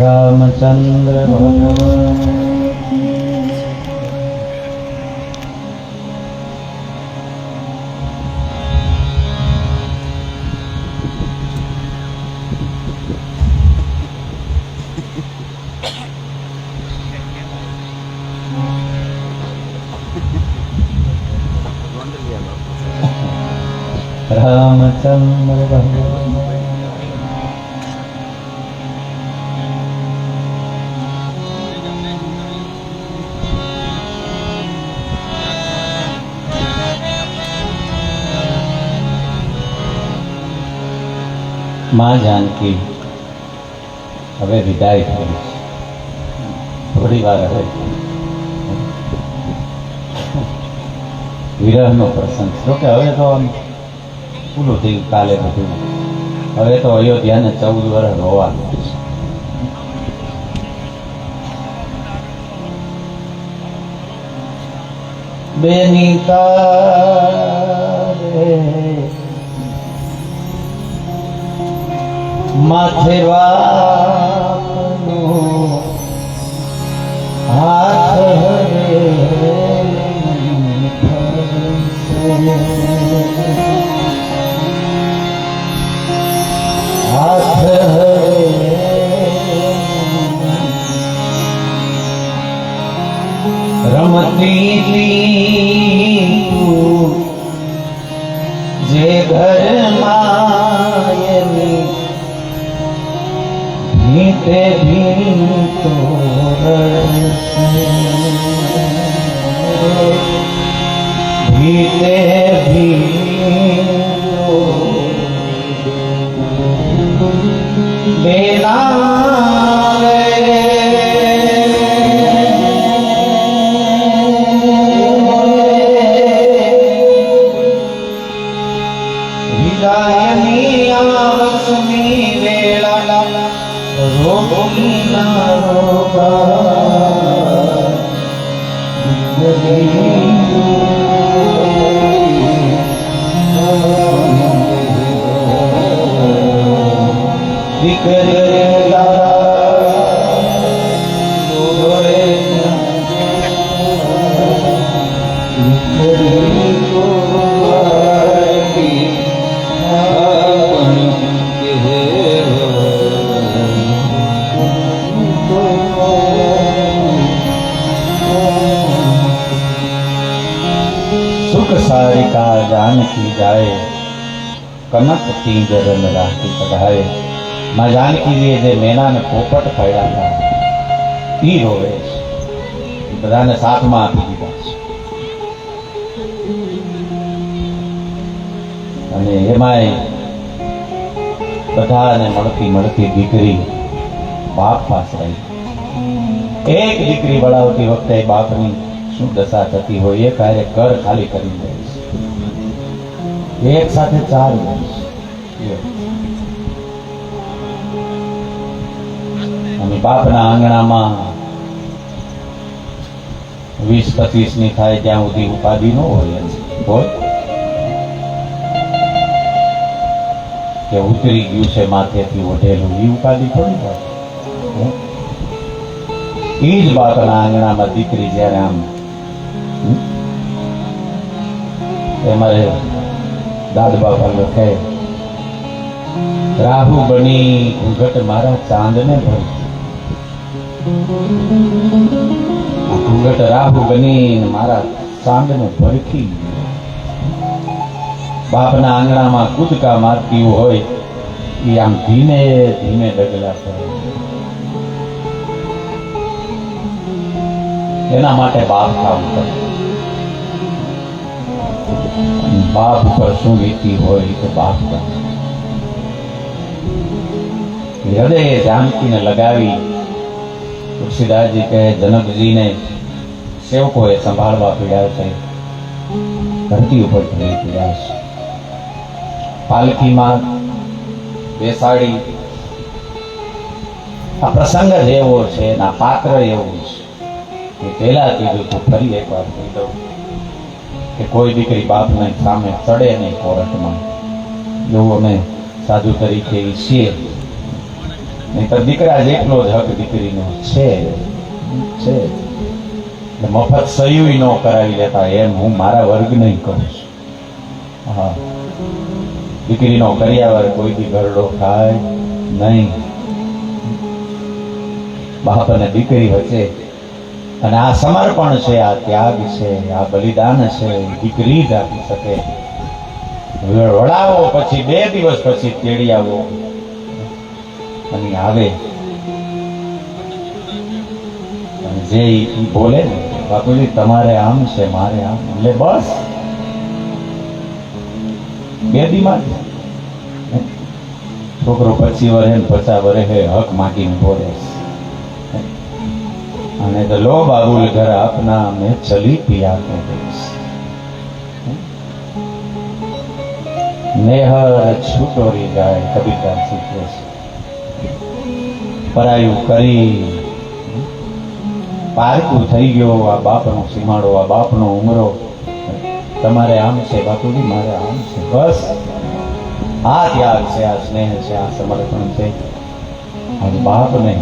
रामचंद्र भगवान रामचंद्र भगवान मां जानकी हवे विदाय थी थोड़ी वार हवे विरह नो प्रसंग जो के हवे तो पूરું થયું કાલે બધું હવે તો અયોધ્યાને 14 વર્ષ રોવાનું બેનિતા માથે બાપનો હાથ હરે हाथ रमती जे घर मायनी भीते भी तो भीते भी बेला विदायनी आवसनी वेला रोगी ना रोगा सुख सारिका जानकी जाए कनक तीजर में राखी कढ़ाए मां जानकी जी जे मेना ने पोपट फाड़ा था ई रोवे बधाने साथ में आपी दीधा अने एमाय बधाने मळती मळती दीकरी बाप पास रही एक दीकरी वळावती वखते बापनी શું દશા થતી હોય એ કાર્ય કર ખાલી કરી દઈશ એક સાથે 4 વર્ષ અને બાપના આંગણામાં 20-25 ની થાય ત્યાં સુધી ઉપાધિ ન હોય કે ઉતરી ગયું છે માથેથી ઓઢેલું એ ઉપાધિ થોડી હોય એ જ બાપના આંગણામાં દીકરી જ્યારે આમ हमारे दाद बाबा लखे राहु बनी घूंघट मारा चांद ने भर घूंघट राहु बनी मारा चांद ने भरखी बापना आंगणा में कूदका मारती होय ई आम धीमे धीमे डगला करे एना माटे बाप काम करे बाप पर शू वीती हो तो बाप का हृदय जानकी ने लगावी तुलसीदास जी कहे जनक जी ने सेवको ए संभाळवा पीड़ा है धरती ऊपर खड़ी पीड़ा पालकी में बेसाड़ी आ प्रसंग जेवो छे ना पात्र एवं छे पहला कीधुं तो फरी एक बार कही दऊं कि कोई दीकरी बाप ने सामे चढ़े नहीं कोर्ट में जो अमे साधु तरीके छीए નહીં તો દીકરા જેટલો જ હક દીકરીનો છે. મફત સહી ન કરાવી લેતા એમ હું મારા વર્ગ નહીં કરું છું. હા, દીકરીનો કર્યાવર કોઈ દી ગરડો થાય નહીં. બાપ અને દીકરી વચ્ચે અને આ સમર્પણ છે, આ ત્યાગ છે, આ બલિદાન છે, દીકરી જ આપી શકે. વડાવો પછી 2 દિવસ પછી તેડી આવો અને આવે અને જે બોલે ને બાપુજી તમારે આમ છે મારે આમ, એટલે બસ 2 દીમાં છોકરો 25 વર્ષે 50 વર્ષે હક માગીને બોલે અને તો લો બાબુલ ઘર આપના મેં ચલી પિયા કે દેશ નેહર છૂટોરી જાય કબીરદાસ શીખવે છે. પરાયું કરી પારકું થઈ ગયો આ બાપનો સીમાડો, આ બાપનો ઉમરો. તમારે આમ છે બાપુજી મારે આમ છે, બસ આ ત્યાગ છે, આ સ્નેહ છે, આ સમર્પણ છે. આ બાપને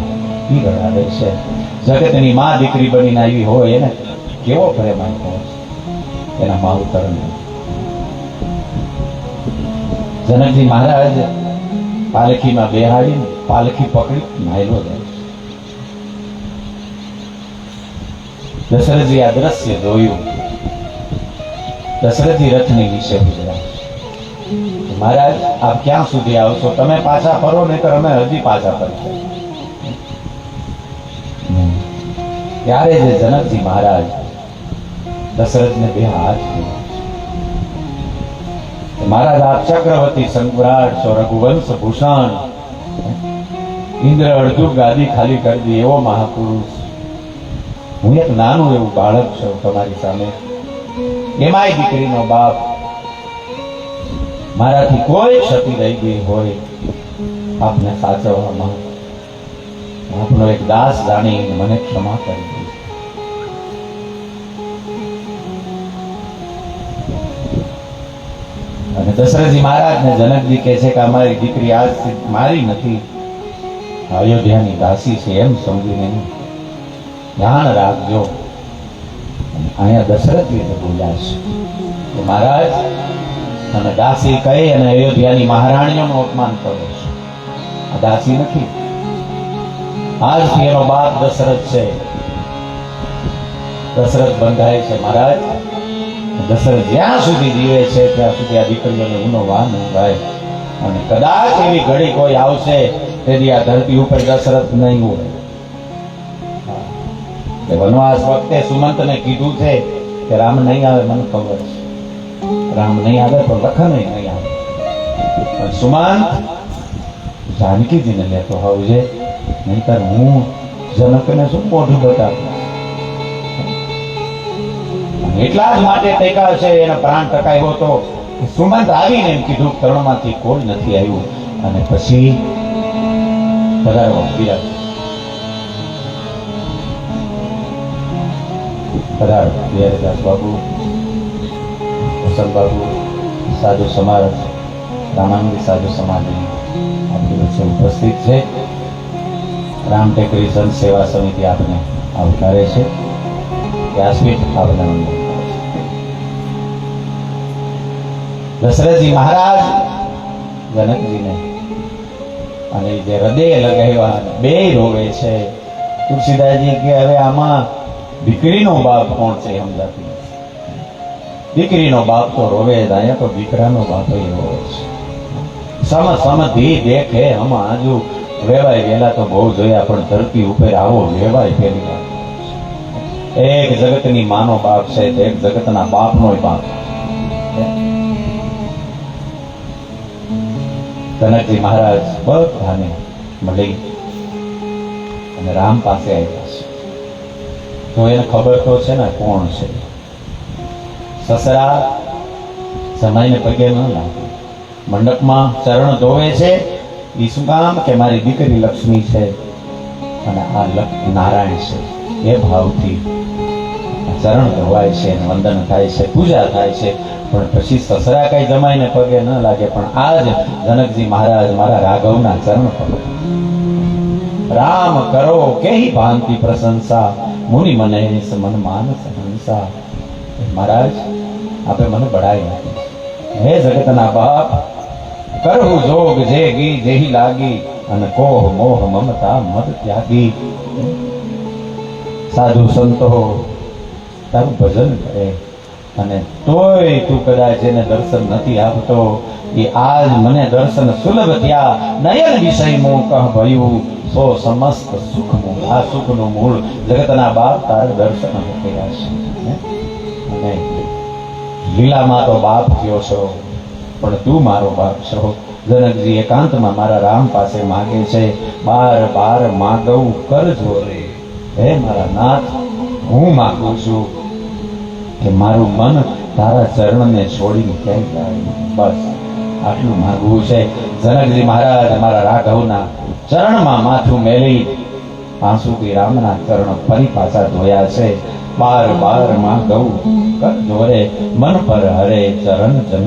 પીગળાવે છે. જગતની માં દીકરી બનીને આવી હોય એને કેવો પ્રેમ આપ્યો છે એના માવતરને. જનકજી મહારાજ પાલખીમાં બેહાડી પાલખી પકડી માયલો જાય. દશરથજી આ દ્રશ્ય જોયું. દશરથજી રથની વિશે ગુજરાત મહારાજ આપ ક્યાં સુધી આવશો? તમે પાછા ફરો નહીં તો અમે હજી પાછા ફરશું. ત્યારે જે જનકજી મહારાજ દશરથને 2 હાથ મહારાજ આપ ચક્રવર્તી સંગ્રાટ છો, રઘુવંશ ભૂષણ, ઇન્દ્ર અડધું ગાદી ખાલી કરી દી એવો મહાપુરુષ. હું એક નાનું એવું બાળક છું તમારી સામે, એમાંય દીકરીનો બાપ. મારાથી કોઈ ક્ષતિ રહી ગઈ હોય આપને સાચવવામાં આપનો એક દાસ જાણી મને ક્ષમા કરી દે. અને દશરથજી મહારાજ ને જનકજી કહે છે કે અમારી દીકરી આજથી મારી નથી, અયોધ્યાની દાસી છે એમ સમજીને ધ્યાન રાખજો. અહીંયા દશરથજી બોલ્યા છે કે મહારાજ અને દાસી કહી અને અયોધ્યાની મહારાણીઓનું અપમાન કરો છો. આ દાસી નથી, આજથી એનો બાપ દશરથ છે. દશરથ બંધાય છે મહારાજ. દશરથ જ્યાં સુધી જીવે છે ત્યાં સુધી આ દીકરીઓને ઊનો વાન ઊંઘાય. અને કદાચ એવી ઘડી કોઈ આવશે તેથી આ ધરતી ઉપર દશરથ નહીં હોય. વનવાસ વખતે સુમંતને કીધું છે કે રામ નહીં આવે, મને ખબર છે રામ નહીં આવે પણ લખન નહીં આવે. પણ સુમંત જાનકીજીને લેતો આવજે, નહીતર હું જનકને શું મોઢું બતાવું. એટલા જ માટે ટેકા છે એના પ્રાણ ટકાયો હતો. સુમંત આવીને એમ કીધું તરણમાંથી કોઈ નથી આવ્યું. અને પછી પધારો બિરાજ પધારો બિરાજદાસ બાબુ, વસંત બાબુ, સાધુ સમાજ રામાનંદી સાધુ સમાજની આપણી વચ્ચે ઉપસ્થિત છે. રામ ટેકરી સંત સેવા સમિતિ આપને આવકારે છે. વ્યાસપીઠ આપને દશરથજી મહારાજ જનકજીને અને જે હૃદય લગાવ્યા 2 રોવે છે. તુલસીદાસજી કે હવે આમાં દીકરીનો બાપ કોણ છે સમજાતી. દીકરીનો બાપ તો રોવે જ, અહીંયા તો દીકરાનો બાપ રોવે છે. સમધિ દેખે આમાં હજુ વેવાય વેલા તો બહુ જોયા પણ ધરતી ઉપર આવો વેવાય પહેલી વાર. એક જગતની માનો બાપ છે, એક જગતના બાપનો બાપ. જનકજી મહારાજ બધાને મળી અને રામ પાસે આવ્યા છે. તો એને ખબર તો છે ને કોણ છે. સસરા સમયને પગે ન લાગે, મંડપમાં ચરણ ધોવે છે. એ શું કામ કે મારી દીકરી લક્ષ્મી છે અને આ નારાયણ છે. એ ભાવથી ચરણ ધોવાય છે, વંદન થાય છે, પૂજા થાય છે. પણ પછી સસરા કઈ જમાઈને પગે ન લાગે. પણ આજ જનકજી મહારાજ મારા રાઘવના ચરણ પકડે. રામ કરો કેહી ભાંતિ પ્રશંસા મુનિ મને મન માનસ હંસા. મહારાજ આપે મને બળાઈ આપી. હે જગતના બાપ, કરવું જોગ જે ગી જેહી લાગી અને કોહ મોહ મમતા મદ ત્યાગી. સાધુ સંતો તારું ભજન કરે અને તોય તું કદાચ એને દર્શન નથી આપતો. એ આજ મને દર્શન સુલભ થયા, નયન વિષય મોહ કહ ભયું સો સમસ્ત સુખનું. આ સુખનું મૂળ જગતના બાપ તારે દર્શન કર્યા છે. અને લીલામાં તો બાપ થયો છો, પણ તું મારો બાપ છો. જનકજી એકાંતમાં મારા રામ પાસે માગે છે, બાર બાર માગવું કરજો રે. હે મારા નાથ, હું માગું છું કે મારું મન તારા ચરણને છોડીને ક્યાંય જાય. બસ આટલું માગવું છે. જનકજી મહારાજ મારા રાઘવના ચરણમાં માથું મેલી આંસુથી રામના ચરણ ફરી પાછા ધોયા છે. બાર બાર માગવું કરજો રે, મન પર હરે ચરણ જન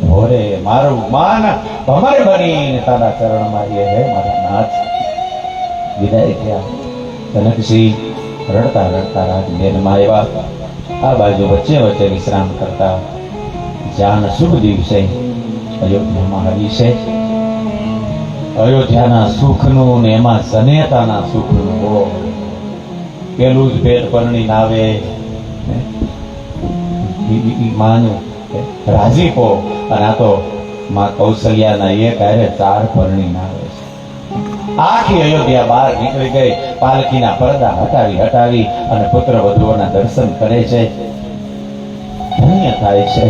ભોરે. મારું માન ભમર બનીને તારા ચરણમાં એ હે મારા નાથ. વિદાય થયા. જનકસિંહ રડતા રડતા રાજમહેલમાં આવ્યા. આ બાજુ વચ્ચે વચ્ચે વિશ્રામ કરતા. જ્યાં શુભ દિવસે અયોધ્યામાં આવી છે. અયોધ્યાના સુખનું ને એમાં જનેતાના સુખનું પેલું જ પેટ પરણી નાવે માનું રાજીપો. અને આ તો માં કૌશલ્યાના એક હારે 4 પરણી નાવે છે. આખી અયોધ્યા બહાર નીકળી ગઈ. પાલખીના પડદા હટાવી અને પુત્ર વધુઓના દર્શન કરે છે. ધન્ય થાય છે.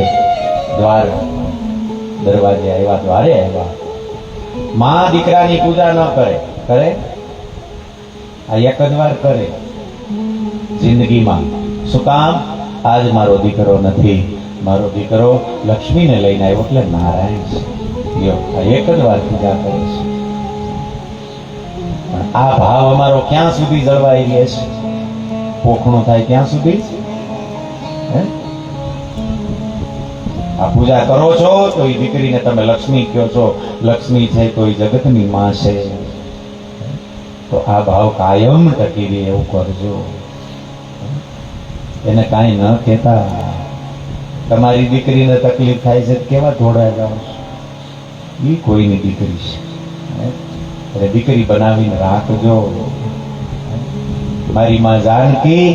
દ્વાર દરવાજે આવ્યા, દ્વારે આવ્યા. માં દીકરાની પૂજા ન કરે, કરે આ એક જ વાર કરે જિંદગીમાં. શું કામ? આજ મારો દીકરો નથી, મારો દીકરો લક્ષ્મીને લઈને આવ્યો એટલે નારાયણ છે. આ એક જ વાર પૂજા કરે છે. પણ આ ભાવ અમારો ક્યાં સુધી જળવાઈ રહે છે? પોખણું થાય ક્યાં સુધી? આ પૂજા કરો છો તો એ દીકરીને તમે લક્ષ્મી કહો છો. લક્ષ્મી છે તો એ જગતની માં છે. તો આ ભાવ કાયમ ટકી રહે એવું કરજો. એને કાંઈ ન કહેતા. તમારી દીકરીને તકલીફ થાય છે કેવા ઢોળાય જાઓ છો? એ કોઈની દીકરી છે એટલે દીકરી બનાવીને રાખજો. મારી માં જાનકી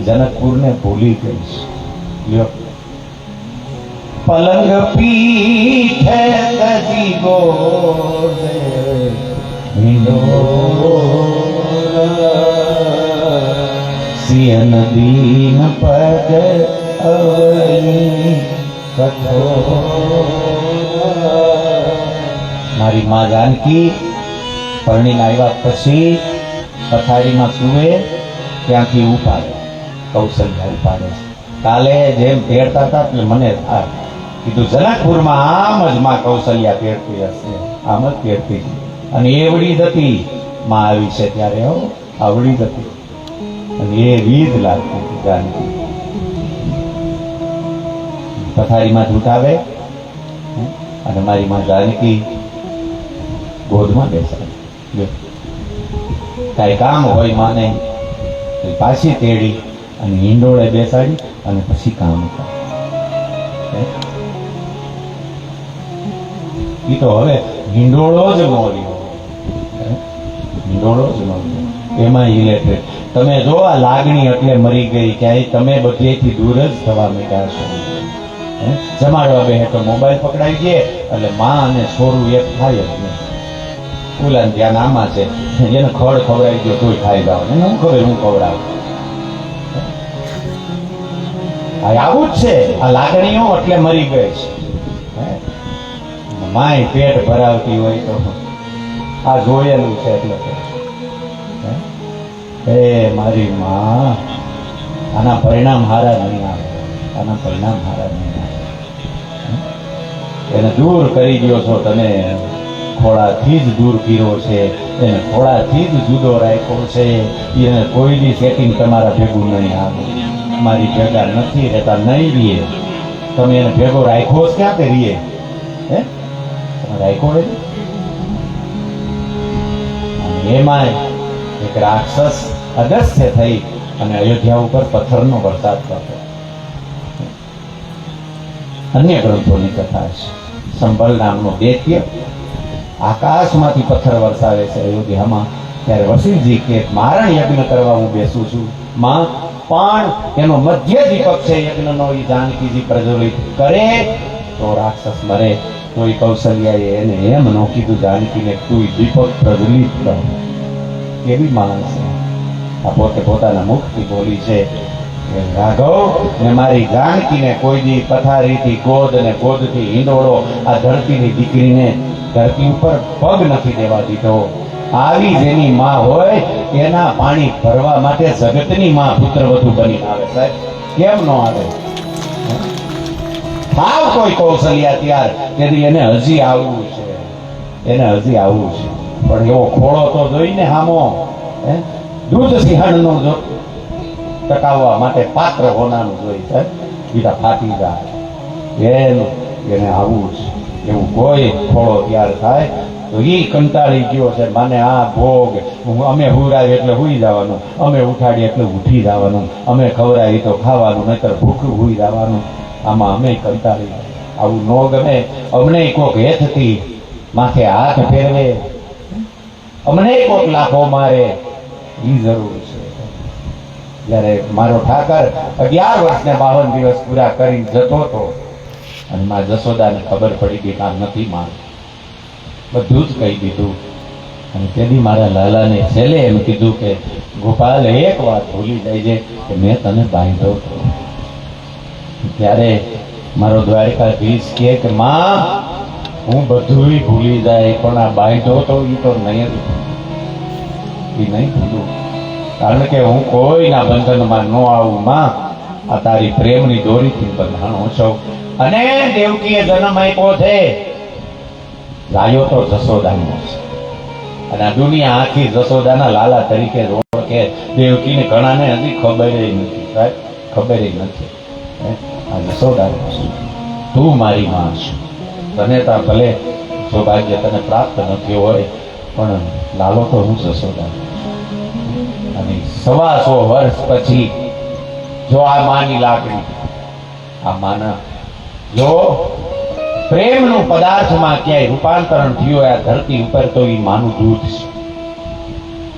જનકપુરને ભૂલી ગઈ છે. લ્યો પલંગ પીઠે ગજી ગોરે સિંહ નદીન પદ અવની મારી માં જાનકી પરણીને આવ્યા પછી પથારીમાં સુવે ત્યાંથી ઉપાડે. કૌશલ્યા ઉપાડે. કાલે જેમ તેડતા હતા એટલે મને કીધું જનકપુરમાં આમ જ માં કૌશલ્યા તેડતી હશે, આમ જ તેડતી. અને એવડી જ હતી માં આવી છે ત્યારે. આવડી જ હતી અને એ રીત લાગતી હતી જાનકી. પથારીમાં ઉઠાવે અને મારી માં જાનકી ગોદમાં બેસાડે. કાંઈ કામ હોય માને પાછી તેડી અને હિંડોળે બેસાડી અને પછી કામ કરે. એ તો હવે હિંડોળો જ ન રહ્યો. હિંડોળો જ ન રહ્યો. એમાં ઇલેક્ટ્રિક. તમે જો આ લાગણી એટલે મરી ગઈ. ક્યાંય તમે બધેથી દૂર જ થવા માંડ્યા છો. જમાડવા બે તો મોબાઈલ પકડાવી દે એટલે માં અને છોરું એક થાય જ નહીં. ફૂલાને ધ્યાન આમાં છે, એને ખડ ખવડાવી દો તોય ખાઈ જાવ. એને હું ખબર હું ખવડાવું. આવું જ છે. આ લાગણીઓ એટલે મરી ગઈ છે. માય પેટ ભરાવતી હોય તો આ જોયેલું છે. એટલે એ મારી માં આના પરિણામ હારા નહીં આવે. આના પરિણામ હારા નહીં આવે. એને દૂર કરી દો છો તમે. ખોળાથી જ દૂર કર્યો છે. એને ખોળાથી જ જુદો રાખ્યો છે. એને કોઈની સેટિંગ તમારા ભેગું નહીં આવે. મારી ભેગા નથી રહેતા, નહીં રીએ. તમે એને ભેગો રાખ્યો જ ક્યાં તે રીએ? હે રાખ્યો રે? એમાંય એક રાક્ષસ અગસ્ત્ય થઈ અને અયોધ્યા ઉપર પથ્થરનો વરસાદ કરતો. અન્ય ગ્રંથોની કથા છે. સંભલ નામનો દૈત્ય આકાશમાંથી પથ્થર વરસાવે છે અયોધ્યામાં. ત્યારે વશિષ્ઠજી કે મારણ યજ્ઞ કરવા હું બેસું છું માં, પણ એનો મધ્ય દીપક છે યજ્ઞનો એ જાનકીજી પ્રજ્વલિત કરે તો રાક્ષસ મરે. તો એ કૌશલ્યાએ એને એમ ન કીધું જાનકીને, તું દીપક પ્રજ્વલિત કર. કેવી માણસ છે આ! પોતે પોતાના મુખથી બોલી છે કે રાઘવ ને મારી જાનકીને કોઈ દી પથારીથી ગોદ અને ગોદથી હિંડોળો આ ધરતીની દીકરીને ધરતી ઉપર પગ નથી દેવા દીધો. આવી જેની માં હોય એના પાણી ભરવા માટે જગતની માં પુત્રવધુ બની આવે. સાહેબ કેમ ન આવે? ભાવ કોઈ કૌશલ્યા ત્યાર તેથી એને હજી આવવું છે, એને હજી આવવું છે. પણ એવો ખોળો તો જોઈને હામો દૂધ સિંહણનો જો ટકાવવા માટે પાત્ર હોનાનું જોઈ છે. બીજા ફાટી જાય એનું એને આવવું છે. એવું કોઈ ખોળો તૈયાર થાય તો ઈ કંટાળી ગયો છે, મને આ ભોગ, અમે હુરાય એટલે હુઈ જવાનું, અમે ઉઠાડીએ એટલે ઉઠી જવાનું, અમે ખવડાવી તો ખાવાનું, નહીતર ભૂખું હુઈ જવાનું. આમાં અમે કંટાળી આવું ન ગમે. અમને કોક હેઠથી માથે હાથ ફેરવે, અમને કોક લાફો મારે, ઈ જરૂર છે. જ્યારે મારો ઠાકર 11 વર્ષને 52 દિવસ પૂરા કરી જતો હતો અને માં જશોદાને ખબર પડી કે આ નથી માર, બધું જ કહી દીધું. અને તેથી મારા લાલાને છેલ્લે એમ કીધું કે ગોપાલ એક વાત ભૂલી જાય છે કે મેં તને બાંધ્યો હતો. ત્યારે મારો દ્વારકાધીશ કે માં હું બધું ભૂલી જાય પણ આ બાંધ્યો તો એ તો નહીં ભૂલું, કારણ કે હું કોઈના બંધનમાં ન આવું માં. આ તારી પ્રેમની દોરીથી બંધાણો છું. અને દેવકીએ જન્મ આપ્યો છે, ગાયો તો જશોદાનો છે. અને આ દુનિયા આખી જશોદાના લાલા તરીકે ઓળખે. દેવકીને ઘણાને હજી ખબર નથી સાહેબ, ખબર નથી. આ જશોદા તું મારી માં છે. તને તો ભલે સૌભાગ્ય તને પ્રાપ્ત નથી હોય પણ લાલો તો હું જશોદા. અને 125 વર્ષ પછી જો આ માની લાગણી, આ માના જો પ્રેમનું પદાર્થમાં ક્યાંય રૂપાંતરણ થયું આ ધરતી ઉપર તો એ માનું દૂધ છે.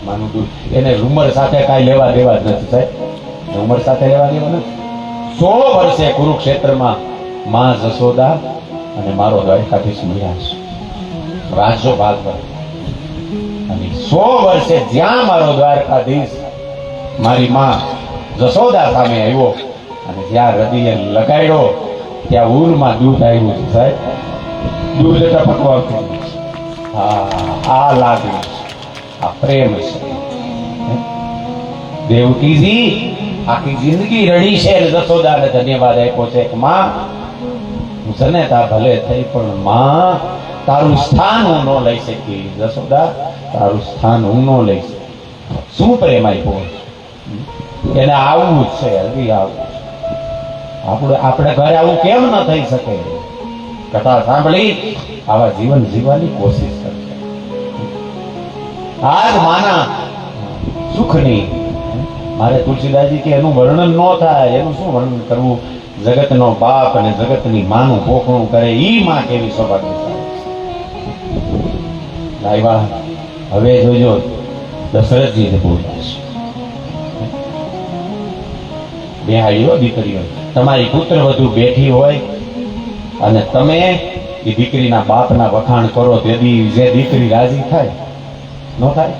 માનું દૂધ એને ઉંમર સાથે કાંઈ લેવા દેવા જ નથી સાહેબ, ઉંમર સાથે લેવા દેવા નથી. 100 વર્ષે કુરુક્ષેત્રમાં માં જશોદા અને મારો દ્વારકાધીશ મળ્યા છે, રાજ્યો ભાગ પર. અને 100 વર્ષે જ્યાં મારો દ્વારકાધીશ મારી માં જશોદા સામે આવ્યો અને જ્યાં હૃદયે લગાડ્યો ત્યાં ઉરમાં દૂધ આવ્યું છે સાહેબ, દૂધ ટપકવા. આ લાગણી છે, આ પ્રેમ છે. દેવકીજી આખી જિંદગી રડી છે, જશોદાને ધન્યવાદ આપ્યો છે કે માં હું સનેતા ભલે થઈ પણ માં તારું સ્થાન હું ન લઈ શકી. જશોદા તારું સ્થાન હું ન લઈ શકી. શું પ્રેમ આપ્યો એને? આવવું જ છે, હજી આવવું. આપણે ઘરે આવું કેમ ન થઈ શકે? કથા સાંભળી આવા જીવન જીવવાની કોશિશ કરશે. આજ માના સુખની મારે તુલસીદાસજી કે એનું વર્ણન ન થાય, એનું શું વર્ણન કરવું? જગતનો બાપ અને જગતની માનું પોખણું કરે ઈ માં કેવી સૌભાગ્યશાળી. હવે જોજો દશરથજી બોલ્યા છે, બેહાડીઓ દીકરીઓ, તમારી પુત્ર વધુ બેઠી હોય અને તમે એ દીકરીના બાપના વખાણ કરો તેથી જે દીકરી રાજી થાય ન થાય.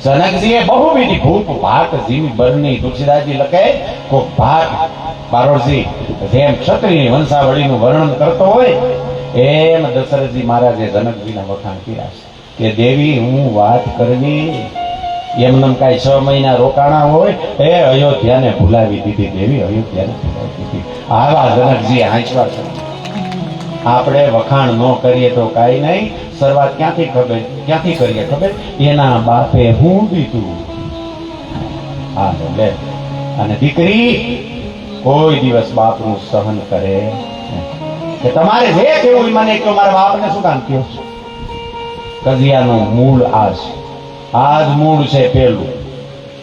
જનકજીએ બહુ બીજી ભૂપ ભાત જીવી બરની. તુલસીદાસજી લખે કોક ભાત બારોડજી જેમ ક્ષત્રિય વંશાવળીનું વર્ણન કરતો હોય એમ દશરથજી મહારાજે જનકજીના વખાણ કર્યા છે કે દેવી હું વાત કરવી એમનેમ કાંઈ 6 મહિના રોકાણા હોય એ અયોધ્યાને ભૂલાવી દીધી દેવી, અયોધ્યાને ભૂલાવી દીધી. આવા જનકજી હાંચવા છે. આપણે વખાણ ન કરીએ તો કાંઈ નહીં. શરૂઆત ક્યાંથી કરીએ ખબર? એના બાપે હું દીધું. હા લે. અને દીકરી કોઈ દિવસ બાપનું સહન કરે કે તમારે જે કેવું મને કે મારા બાપને શું કામ કહ્યું? કજિયાનું મૂળ આ છે. આ જ મૂળ છે પેલું.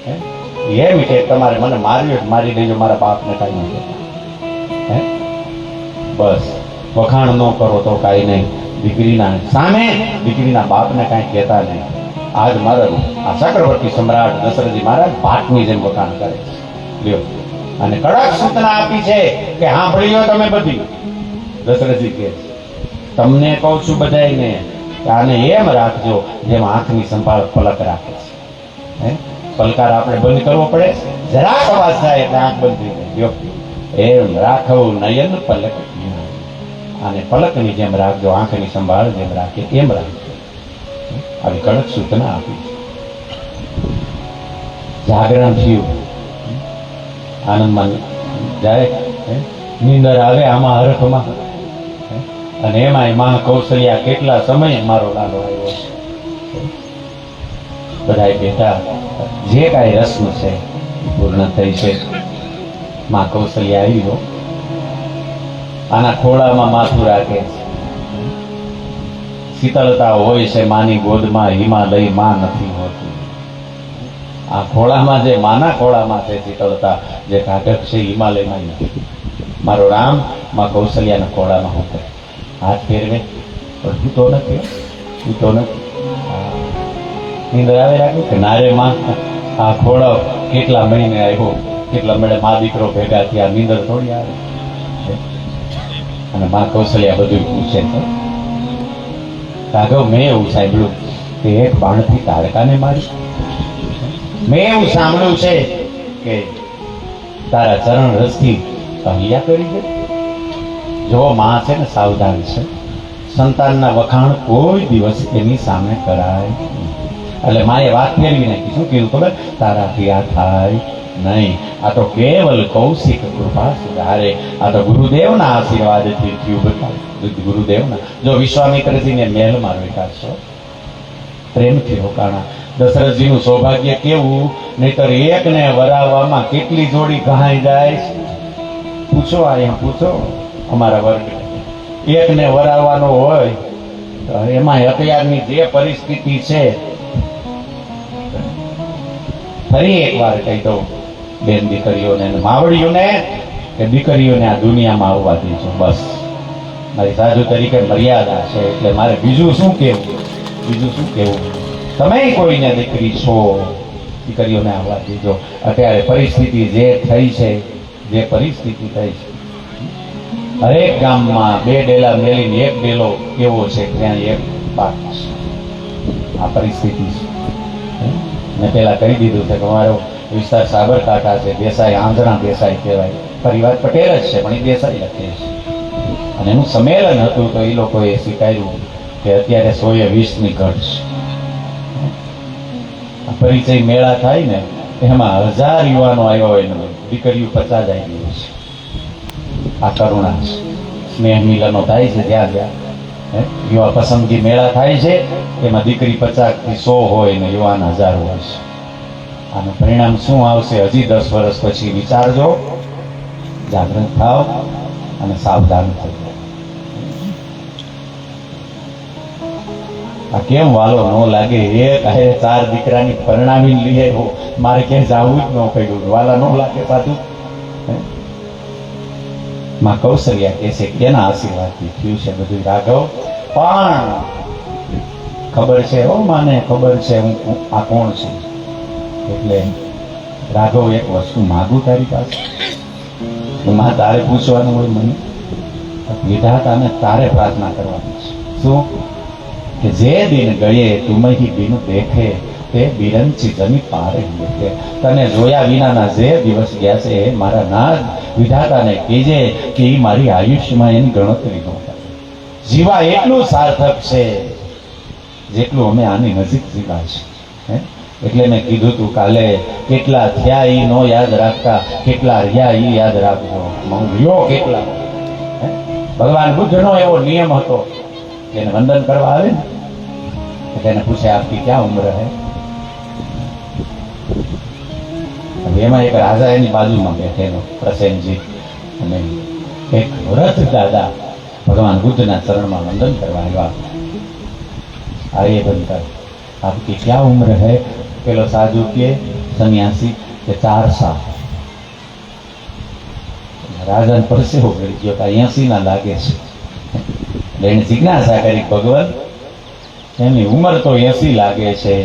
હે? એમ કે તમારે મને માર્યો મારી દેજો, મારા બાપને કાંઈ ન કહેતા. હે? બસ વખાણ ન કરો તો કાંઈ નહીં. દીકરીના સામે દીકરીના બાપને કાંઈ કહેતા નહીં. આજ મારા આ ચક્રવર્તી સમ્રાટ દશરથજી મહારાજ ભાટની જેમ વખાણ કરે છે. લ્યો, અને કડક સૂચના આપી છે કે સાંભળી લો તમે બધી. દશરથજી કહે છે તમને કહું છું બધાને કે આને એમ રાખજો જેમ આંખની સંભાળ પલક રાખે છે. હે? પલકાર આપણે બંધ કરવો પડે, જરાક અવાજ થાય એટલે આંખ બંધ થઈ જાય. એમ રાખવું નયન પલક, અને પલકની જેમ રાખજો, આંખની સંભાળ જેમ રાખે એમ રાખજો. આવી કડક સૂચના આપી. જાગરણ થયું, આનંદમાં જાય, નીંદર આવે આમાં હરખમાં, અને એમાં માં કૌશલ્યા કેટલા સમય મારો લાલો આવ્યો છે. બધા બેટા જે કાંઈ રસ્મ છે પૂર્ણ થઈ છે. માં કૌશલ્યા આવી ગયો, આના ખોળામાં માથું રાખે છે. શીતળતા હોય છે માની ગોદમાં, હિમાલય માં નથી હોતી. આ ખોળામાં જે માના ખોળામાં છે શીતળતા, જે કાઢક છે હિમાલયમાં નથી. મારો રામ માં કૌશલ્યાના ખોળામાં હોતે હાથ ફેરવે, પણ હું તો નથી, હું તો નથી. નીંદર આવે રાખે કે નારે માં આ ખોળો કેટલા મહિને આવ્યો, કેટલા મળે મા દીકરો ભેગા થયા, નીંદર થોડી આવે. અને માં કૌશલ્યા બધું પૂછે તો કાગવ મેં એવું સાંભળ્યું કે એક બાણથી તારકાને મારી. મેં એવું સાંભળ્યું છે કે તારા ચરણ રસથી કહ્યા કરી દે. જો માં છે ને સાવધાન છે, સંતાનના વખાણ કોઈ દિવસ એની સામે કરાય નહીં. એટલે માએ વાત ફેરવી નાખી. શું કીધું ખબર? તારાથી આ થાય નહીં. આ તો કેવલ કૌશિક કૃપા સુધારે. આ તો ગુરુદેવના આશીર્વાદથી થયું. બતાવે ગુરુદેવના. જો વિશ્વામિત્રજીને મહેલમાં રોકાશો, પ્રેમથી રોકાણા. દશરથજીનું સૌભાગ્ય કેવું, નહીતર એકને વરાવવામાં કેટલી જોડી ઘાઈ જાય. પૂછો, અહીંયા પૂછો અમારા વર્ગ. એકને વરાવવાનો હોય તો એમાં અત્યારની જે પરિસ્થિતિ છે, ફરી એકવાર કહી દઉં બેન દીકરીઓને માવડીઓને કે દીકરીઓને આ દુનિયામાં આવવા દેજો. બસ મારી સાધુ તરીકે મર્યાદા છે, એટલે મારે બીજું શું કહેવું, બીજું શું કહેવું. તમે કોઈને દીકરી છો, દીકરીઓને આવવા દેજો. અત્યારે પરિસ્થિતિ જે થઈ છે, જે પરિસ્થિતિ થઈ છે, હરેક ગામમાં 2 ડેલા મેલીને 1 ડેલો એવો છે ત્યાં એક બાપ છે. આ પરિસ્થિતિ છે. મેં પેલા કહી દીધું છે કે અમારો વિસ્તાર સાબરકાંઠા છે, દેસાઈ આંધણા દેસાઈ કહેવાય. પરિવાર પટેલ જ છે પણ એ દેસાઈ લખે છે. અને એનું સંમેલન હતું તો એ લોકોએ સ્વીકાર્યું કે અત્યારે 120ની ઘટ છે. પરિચય મેળા થાય ને એમાં 1000 યુવાનો આવ્યા હોય ને દીકરીઓ 50 આવી ગયું છે. આ કરુણા છે. સ્નેહ મિલનો થાય છે જ્યાં જ્યાં યુવા પસંદગી મેળા થાય છે, એમાં દીકરી 50 થી 100 હોય ને યુવાન 1000 હોય છે. આનું પરિણામ શું આવશે હજી 10 વર્ષ પછી વિચારજો. જાગૃત થાવ અને સાવધાન થજો. આ કેમ વાલો ન લાગે? એક હારે 4 દીકરાની પરિણામી લઈ આવ્યો, મારે ક્યાંય જવું જ ન પડ્યું. વાલા ન લાગે સાધુ? માં કૌશલ્યા કહે છે કે એના આશીર્વાદથી થયું છે બધું. રાઘવ પણ ખબર છે, ઓ માને ખબર છે હું આ કોણ છું. એટલે રાઘવ એક વસ્તુ માગું તારી પાસે. માં તારે પૂછવાનું હોય મને, વિધાતાને તારે પ્રાર્થના કરવાની છે. શું? કે જે દિન ગયે તુમહી બિન દેખે તે બિરંચી જમી પારે દેખે. તને જોયા વિનાના જે દિવસ ગયા છે એ મારા નાદ વિધાતાને કહેજે કે એ મારી આયુષ્યમાં એની ગણતરી ન થાય. જીવા એટલું સાર્થક છે જેટલું અમે આની નજીક જીવા છે. એટલે મેં કીધું તું કાલે કેટલા થયા એ નો યાદ રાખતા, કેટલા રહ્યા એ યાદ રાખજો. રહ્યો કેટલા. ભગવાન બુદ્ધનો એવો નિયમ હતો કે એને વંદન કરવા આવે ને તેને પૂછે આપકી ક્યાં ઉંમર હે. એમાં એક રાજા એની બાજુમાં બેઠેલો પ્રસેનજી, અને એક વ્રત દાદા ભગવાન બુદ્ધના ચરણમાં વંદન કરવા આવ્યા. આર્ય બંધ आपकी क्या उम्र है? पेलो साधु के सन्यासी के 4 साल। राजा परसे हो गई का 80 ना लागे छे। जिज्ञासा करी भगवान एमनी उम्र तो 80 लागे छे,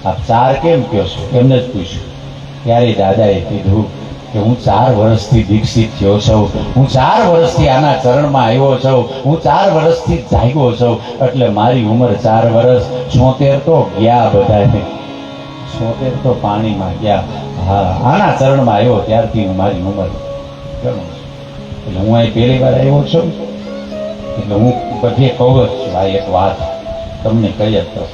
आप 4 केम कहो छो? एમને જ પૂછ્યું ત્યારે દાદાએ કીધું કે હું 4 વર્ષથી દીક્ષિત થયો છું, હું 4 વર્ષથી આના ચરણમાં આવ્યો છું, હું 4 વર્ષથી જાગ્યો છું, એટલે મારી ઉંમર 4 વર્ષ, 76 તો ગયા બધાને, 76 તો પાણીમાં ગયા। હા, આના ચરણમાં આવ્યો ત્યારથી મારી ઉંમર ગણું છું, એટલે હું અહીં પહેલી વાર આવ્યો છું, એટલે હું બધે કહું જ છું। આ એક વાત તમને કહી જ દઉં,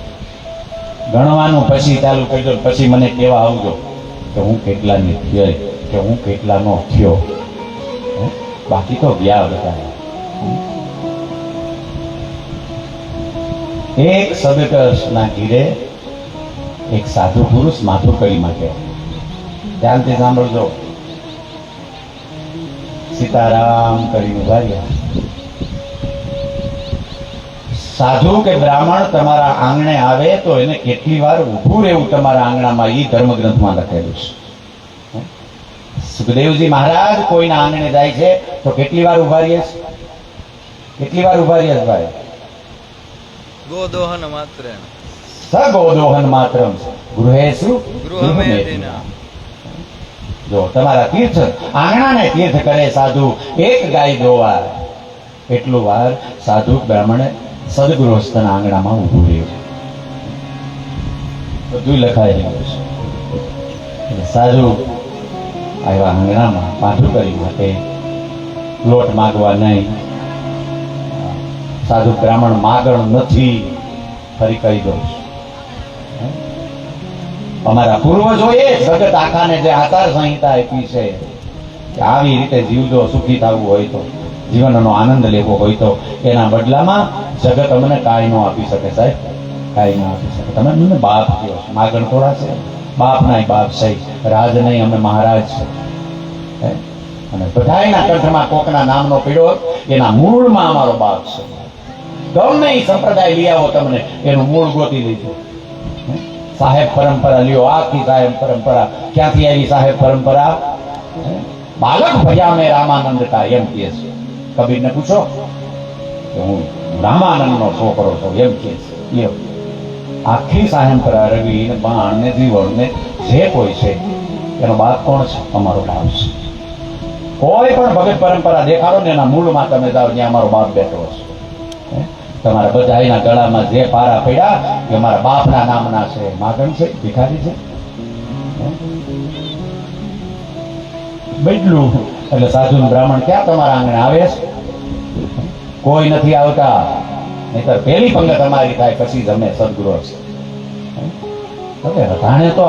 ગણવાનું પછી ચાલુ કરી દો, પછી મને કહેવા આવજો કે હું કેટલાની થયો, કે હું કેટલાનો થયો, બાકી તો ગયા બધા। એક સદકર્ષના ઘીરે એક સાધુ પુરુષ માથું કરી માટે, ધ્યાનથી સાંભળજો, સીતારામ કરીને વાર્યા। સાધુ કે બ્રાહ્મણ તમારા આંગણે આવે તો એને કેટલી વાર ઊભું રહેવું તમારા આંગણામાં, એ ધર્મગ્રંથમાં લખેલું છે। સુખદેવજી મહારાજ કોઈના આંગણે જાય છે તો કેટલી વાર ઉભા રહીએ છે? કેટલી વાર ઉભા રહીએ ભાઈ? ગોદોહન માત્ર સગોદોહન માત્રમ ગૃહેશુ ગૃહમેધિના। જો તમારા તીર્થ આંગણાને તીર્થ કરે સાધુ, એક ગાય દોવા એટલું વાર સાધુ બ્રાહ્મણે સદગૃહસ્થના આંગણામાં ઊભું રહ્યું, બધું લખાઈ રહ્યું છે। એટલે સાધુ આવ્યા આંગણામાં પાછું કરી માટે, લોટ માગવા નહીં, સાધુ બ્રાહ્મણ માગણ નથી, ફરી કહી દઉં છું, અમારા પૂર્વજોએ જગત આખાને જે આચાર સંહિતા આપી છે કે આવી રીતે જીવજો, સુખી થવું હોય તો, જીવનનો આનંદ લેવો હોય તો, એના બદલામાં જગત અમને કાંઈ ન આપી શકે સાહેબ, કાંઈ ન આપી શકે। તમે મને બાપ કહો છો, માગણ થોડા છે? બાપ નાય બાપ છે, રાજ નહીં, અમે મહારાજ છે, અને બધાયના કંઠમાં કોકના નામનો પીડો, એના મૂળમાં અમારો બાપ છે। ગમે એ સંપ્રદાય લઈ આવો, તમને એનું મૂળ ગોતી લીધો। સાહેબ પરંપરા લ્યો, આખી સાહેબ પરંપરા ક્યાંથી આવી? સાહેબ પરંપરા બાલક ભયા મેં રામાનંદ કા, એમ કહે છે। કબીરને પૂછો કે હું રામાનંદનો છોકરો છું, એમ કહે છે। આખી સાહેબપરા રવિ ને બાણ ને જીવણ ને જે કોઈ છે એનો બાપ કોણ છે? અમારો બાપ છે। કોઈ પણ ભગત પરંપરા દેખાડો ને એના મૂળમાં તમે જાઓ, ત્યાં અમારો બાપ બેઠો છે। તમારા બધાના ગળામાં જે પારા પડ્યા કે અમારા બાપના નામના છે, માગણ છે, ભિખારી છે, બદલું। એટલે સાધુ બ્રાહ્મણ ક્યાં તમારા આંગણે આવે છે? કોઈ નથી આવતા, નહીતર પહેલી પંગત અમારી થાય, પછી તમે સદગુરુ છે। હવે રધાણે તો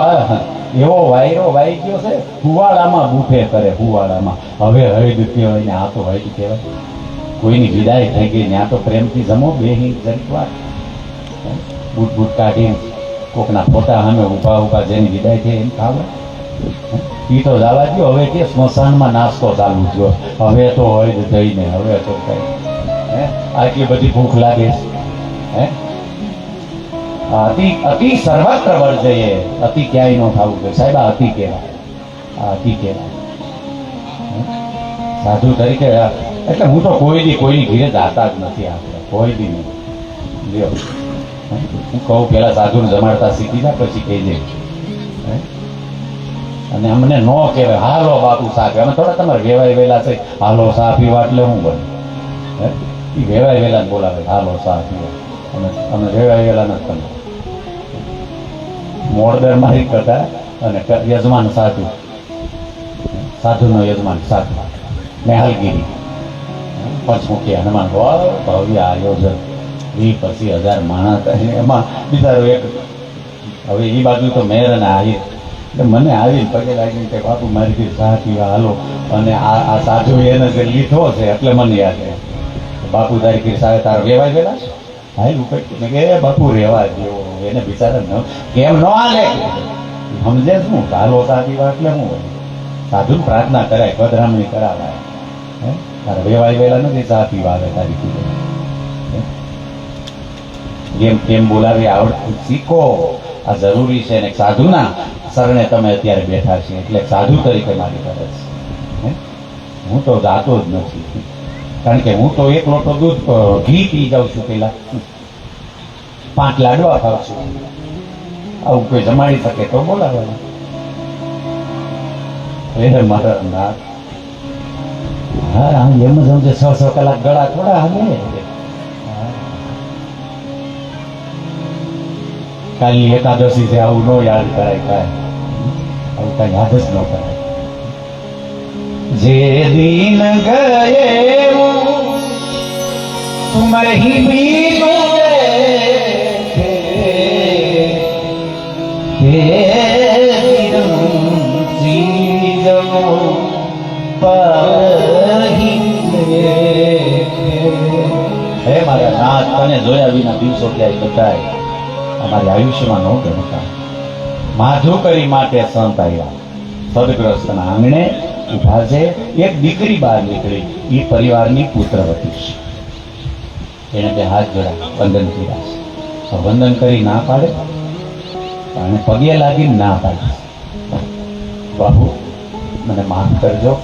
એવો વાયરો વાઈ ગયો છે, હુવાળામાં બુફે કરે, હુવાળામાં। હવે હૈદ કહેવાય ને આ તો હૈદ કહેવાય, કોઈની વિદાય થઈ ગઈ, ત્યાં તો પ્રેમથી જમો, બેહી જરીક વાર બૂટ બૂટ કાઢી કોકના ફોટા સામે ઊભા ઊભા જેની વિદાય થઈ એમ ખાવે, એ તો જવા દો। હવે કે સ્મશાનમાં નાસ્તો ચાલુ થયો, હવે તો હોય જઈને, હવે તો કઈ આટલી બધી ભૂખ લાગે છે, અતિ સર્વત્ર વર્જયે, અતિ ક્યાંય ન થવું જોઈએ સાહેબ, આ અતિ કહેવાય, આ અતિ કહેવાય। સાધુ તરીકે એટલે હું તો કોઈની ઘીરે જાતા જ નથી, આપણે કોઈ દી નહીં લ્યો। હું કહું પેલા સાધુને જમાડતા શીખી જા, પછી કહી દે, અને અમને ન કહેવાય હાલો બાપુ સા પીવા, અમે થોડા તમારે વેવાય વેલા છે, હાલો સા પીવા એટલે હું બને, એ વેવાય વેલા બોલાવે હાલો સા પીવા, અમે વેવાય વેલા નથી તમે। મોડદર મારી કથા અને યજમાન સાધુ, સાધુનો યજમાન સાધુ મેહાલગીરી, પંચમુખી હનુમાન ભવ્ય આયોજન, 20-25,000 માણસ, એમાં બિચારો એક, હવે એ બાજુ તો મેર અને આહિર, એટલે મને આવીને પગે લાગીને કે બાપુ મારી ઘી ચા પીવા હાલો, અને આ સાધુ એને જે લીધો છે એટલે મને યાદ છે, બાપુ તારી ઘી સાહેબ તારા વેવાય ગયેલા છે? હા એવું કઈ કે બાપુ રેવા જેવો, એને બિચારા કેમ ન હાલે, સમજે શું? હાલો ચા પીવા એટલે શું હોય? સાધુ પ્રાર્થના કરાય, પધરામણી કરાવાય, તારે વેવાય વેલા નથી ચા પીવા આવે તારી કીધે। જેમ કેમ બોલાવી આવડતું શીખો. આ જરૂરી છે. ને સાધુના શરણે તમે અત્યારે બેઠા છીએ એટલે સાધુ તરીકે મારી ફરજ છે. હું તો જાતો જ નથી, કારણ કે હું તો એક લોટો દૂધ ઘી પી જાઉં છું, પેલા 5 લાડવા ખાઉં છું. આવું કોઈ જમાડી શકે તો બોલાવે. મારા નાથ, હા એમ જ સમજે 6 કલાક ગળા થોડા હાલે. કાલની એકાદશી છે, આવું ન યાદ કરાય, કાંઈ આવું કાંઈ યાદ જ ન કરાય. જે દિન ગયે તુમહી મીનું હે મારા નાથ, તને જોયા વિના દિવસો ક્યાંય બતાય અમારી આયુષ્યમાં ન ગણતા. માધુ કરી માટે સંત આવ્યા, સદગ્રસ્તના આંગણે ઉભા છે. એક દીકરી બહાર નીકળી, એ પરિવારની પુત્રવતી છે. એને 2 હાથ જોડા વંદન કર્યા છે. વંદન કરી ના પાડે, અને પગે લાગીને ના પાડે, બાબુ મને માફ કરજો,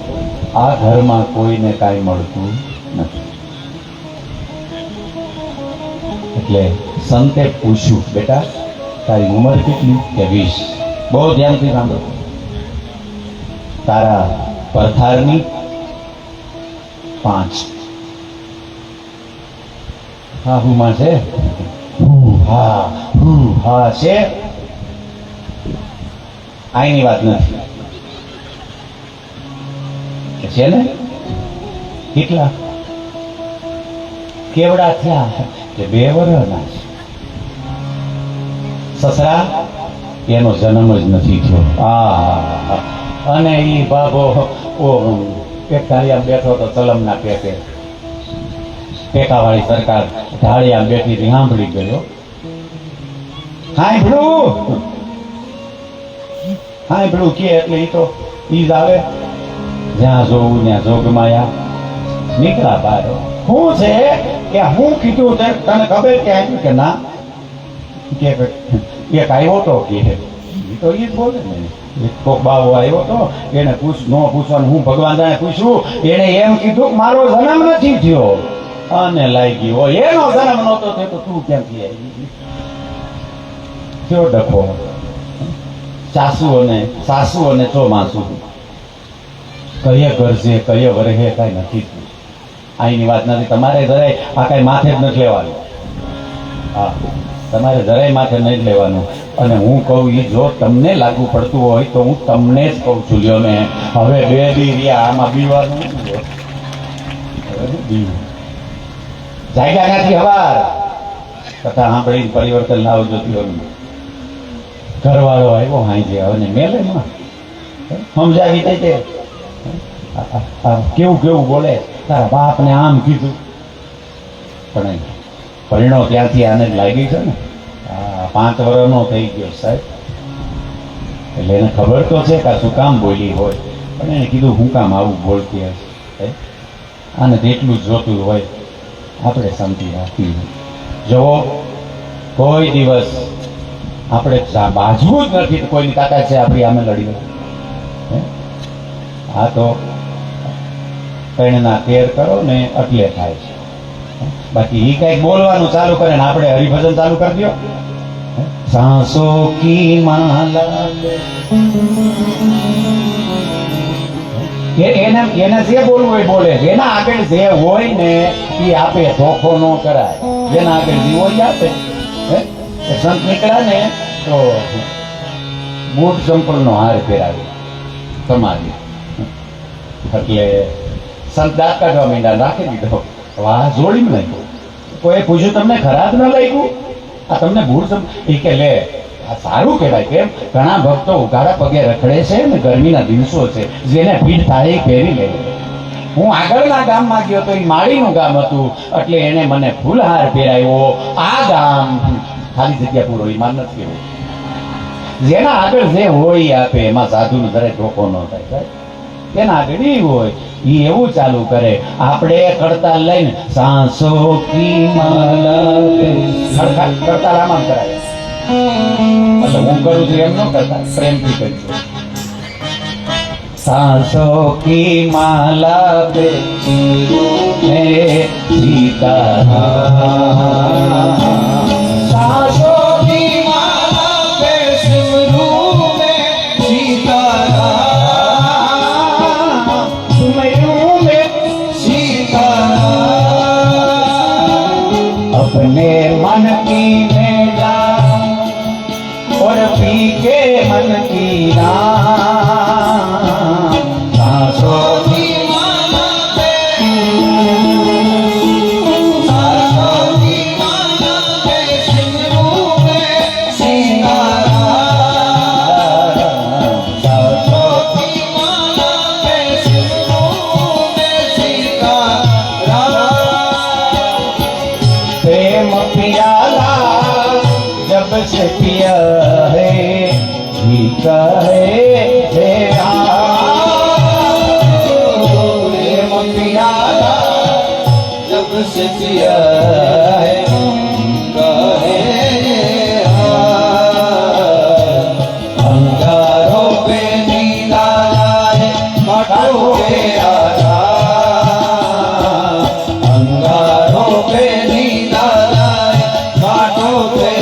આ ઘરમાં કોઈને કાંઈ મળતું નથી. એટલે સંતે પૂછ્યું, બેટા તારી ઉંમર કેટલી? કે 20. બહુ ધ્યાનથી સાંભળો. તારા પરથારની 5. હા હુંમાં છે? હા છે. આઈની વાત નથી, છે ને? કેટલા કેવડા થયા? કે 2 વર્ષના છે. સસરા એનો જન્મ જ નથી થયો. અને ઈ બાબો એક ધારિયા બેઠો તો તલમના પેટે, ટેકાવાળી સરકાર ઢાળિયા બેઠી હતી, સાંભળી ગયો. સાંભળું કે એટલે ઈ તો ઈ જ આવે, જ્યાં જોવું ત્યાં જોગમાયા નીકળ્યા બહાર. શું છે કે હું કીધું તને ખબર કે આવ્યું કે ના? કે એક આવ્યો તો કે તો એ જ બોલે ને, કોક બાવો આવ્યો તો એને પૂછવાનું, હું ભગવાન જાણે પૂછ્યું, એને એમ કીધું કે મારો જન્મ નથી થયો. અને લાગી હોય એનો જન્મ નહોતો થયો તો તું ક્યાંથી આવી? કયો ડખો! સાસુ અને ચોમાસું કયે ગરજે કયે વરહે કાંઈ નથી. અહીંની વાત નથી. તમારે જરાય આ કાંઈ માથે જ નથી લેવાનું. હા, તમારે જરાય માથે નહીં લેવાનું. અને હું કહું એ જો તમને લાગુ પડતું હોય તો હું તમને જ કહું છું. લ્યો ને હવે 2 દી રહ્યા, આમાં બીવાનું જાગ્યા નથી. હવાર કથા સાંભળીને પરિવર્તન લાવજો. ઘરવાળો આવ્યો હાઈ હવે મેલે સમજાવી દે તે કેવું બોલે, તારા બાપને આમ કીધું. પણ પરિણો ત્યાંથી આને જ લાગી છે ને. 5 વર્ષનો થઈ ગયો સાહેબ, એટલે એને ખબર તો છે કે શું કામ બોલી હોય, પણ એને કીધું હું કામ આવું બોલતી હશે. આને જેટલું જ જોતું હોય આપણે શાંતિ રાખી. જુઓ, કોઈ દિવસ આપણે બાજવું જ નથી. કોઈની તાકાત છે આપણી આમે લડી? આ તો કઈના કેર કરો ને એટલે થાય છે. બાકી એ કઈક બોલવાનું ચાલુ કરે ને આપણે હરિભજન ચાલુ કરી દો. સાંસો કી માલા એને જે બોલવું હોય બોલે, જેના આગળ જે હોય ને એ આપે, ધોખો ન કરાય. જેના આગળ જે હોય આપે. સંત નીકળ્યા ને તો બૂટ ચંપલનો હાર પહેરાવે તમારી. એટલે સંત દાંત કાઢવા માંડ્યા, રાખી દીધો. વાહ, જોડી નાખ્યું. કોઈ પૂછ્યું તમને ખરાબ ન લાગ્યું? આ તમને બૂટ કે લે આ સારું કહેવાય. કેમ? ઘણા ભક્તો ઉઘાડા પગે રખડે છે ને, ગરમીના દિવસો છે, જેને ભીડ થાય એ પહેરી લે. હું આગળના ગામમાં ગયો તો એ માળીનું ગામ હતું, એટલે એને મને ફૂલહાર પહેરાવ્યો. આ ગામ ખાલી જગ્યા પૂરો ઈમાન નથી કેવું. જેના આગળ જે હોય આપે, એમાં સાધુનો જરાય ધોકો ન થાય. તેના આગળ ઈ હોય ઈ એવું ચાલુ કરે. આપણે કરતાલ લઈને સાંસો કી માલા પે કરતાલ આમાં કરાય. એટલે હું કરું છું એમ ન કરતા, પ્રેમથી કરજો. सांसों की माला पे सीताराम, सांसों की माला पे सिमरू में सीताराम, सिमरू में सीताराम. अपने मन की मेला और पी के मन की राम, सांसों की माला पे, सांसों की माला पे सिमरू में सीताराम, सांसों की माला पे सिमरू में सीताराम. प्रेम पियाला जब से पिया है जी कहे तेरा, प्रेम पियाला जब से पिया है कहे अंगारों पे नीला लाए काटो के राजा, अंगारों पे नीला लाए काटो के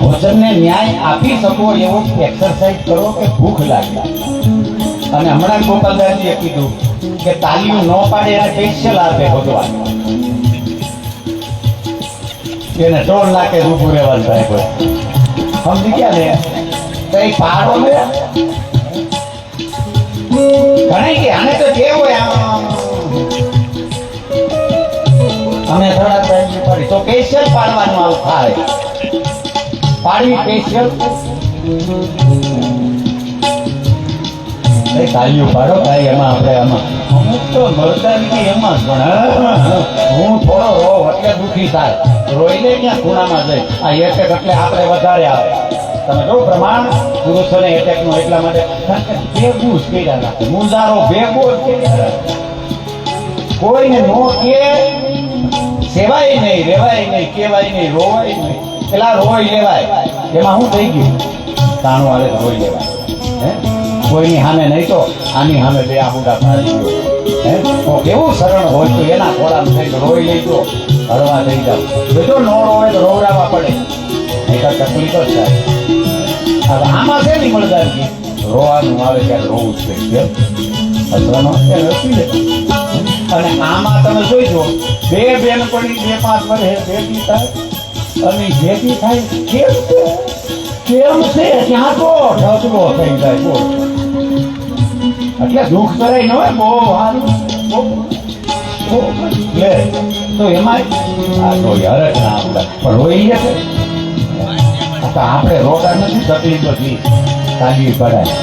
ભોજનને ન્યાય આપી શકો એવો એક્સરસાઇઝ કરો કે ભૂખ લાગે. અને હમણાં ગોપાલદાસજીએ કીધું કે તાલીઓ ન પાડે એને સ્પેશિયલ આપે ભગવાન, એને 3 લાખે ઊભું રહેવાનું થાય. કોઈ સમજી ગયા ને કઈ પાડો ને ઘણી કે આને તો જે હોય આમ અમે થોડા ટાઈમ પડી તો સ્પેશિયલ પાડવાનું આવું થાય. પાડી સ્પેશિયલ તાલીઓ પાડો થાય એમાં આપણે આમાં અમુક તો મરદાની એમાં પણ હું થોડો રો એટલે દુઃખી થાય, રોઈ લે ત્યાં ખૂણામાં જાય. આ એટેક એટલે આપણે વધારે આવે. તમે જો પ્રમાણ પુરુષોને એટેકનું એટલા માટે ભેગું જ કર્યા રાખે, મુંજારો ભેગો જ કર્યા રાખે. કોઈને નો કે સેવાય નહીં, રેવાય નહીં, કેવાય નહીં, રોવાય નહીં. પેલા રોઈ લેવાય એમાં શું થઈ ગયું? તાણું આવે તો રોઈ લેવાય. હે કોઈની સામે નહીં તો આની સામે બે આબુડા પાડી ગયો. હે તો કેવું શરણ હોય તો એના ખોરાક થઈ તો રોઈ લેજો, હળવા થઈ જાવ. જો નો રોવે તો રોવડાવવા પડે, નહીં તો તકલીફ જ થાય. હવે આમાં છે નહીં મળદારજી રોવાનું આવે ત્યારે રોવું જ જોઈએ. અથવાનો નથી લેતો. અને આમાં તમે જોઈજો બે બેન પડી 2-5 વર્ષે ભેગી થાય અને ભેગી થાય કેમ છે ત્યાં તો ઢગલો થઈ જાય. બોલ એટલે દુઃખ કરાય ન હોય બહુ સારું લે તો એમાં આ તો હરક ના આવતા પણ રોઈ જશે. તો આપણે રોતા નથી, તકલીફ નથી, તાલી પડાય.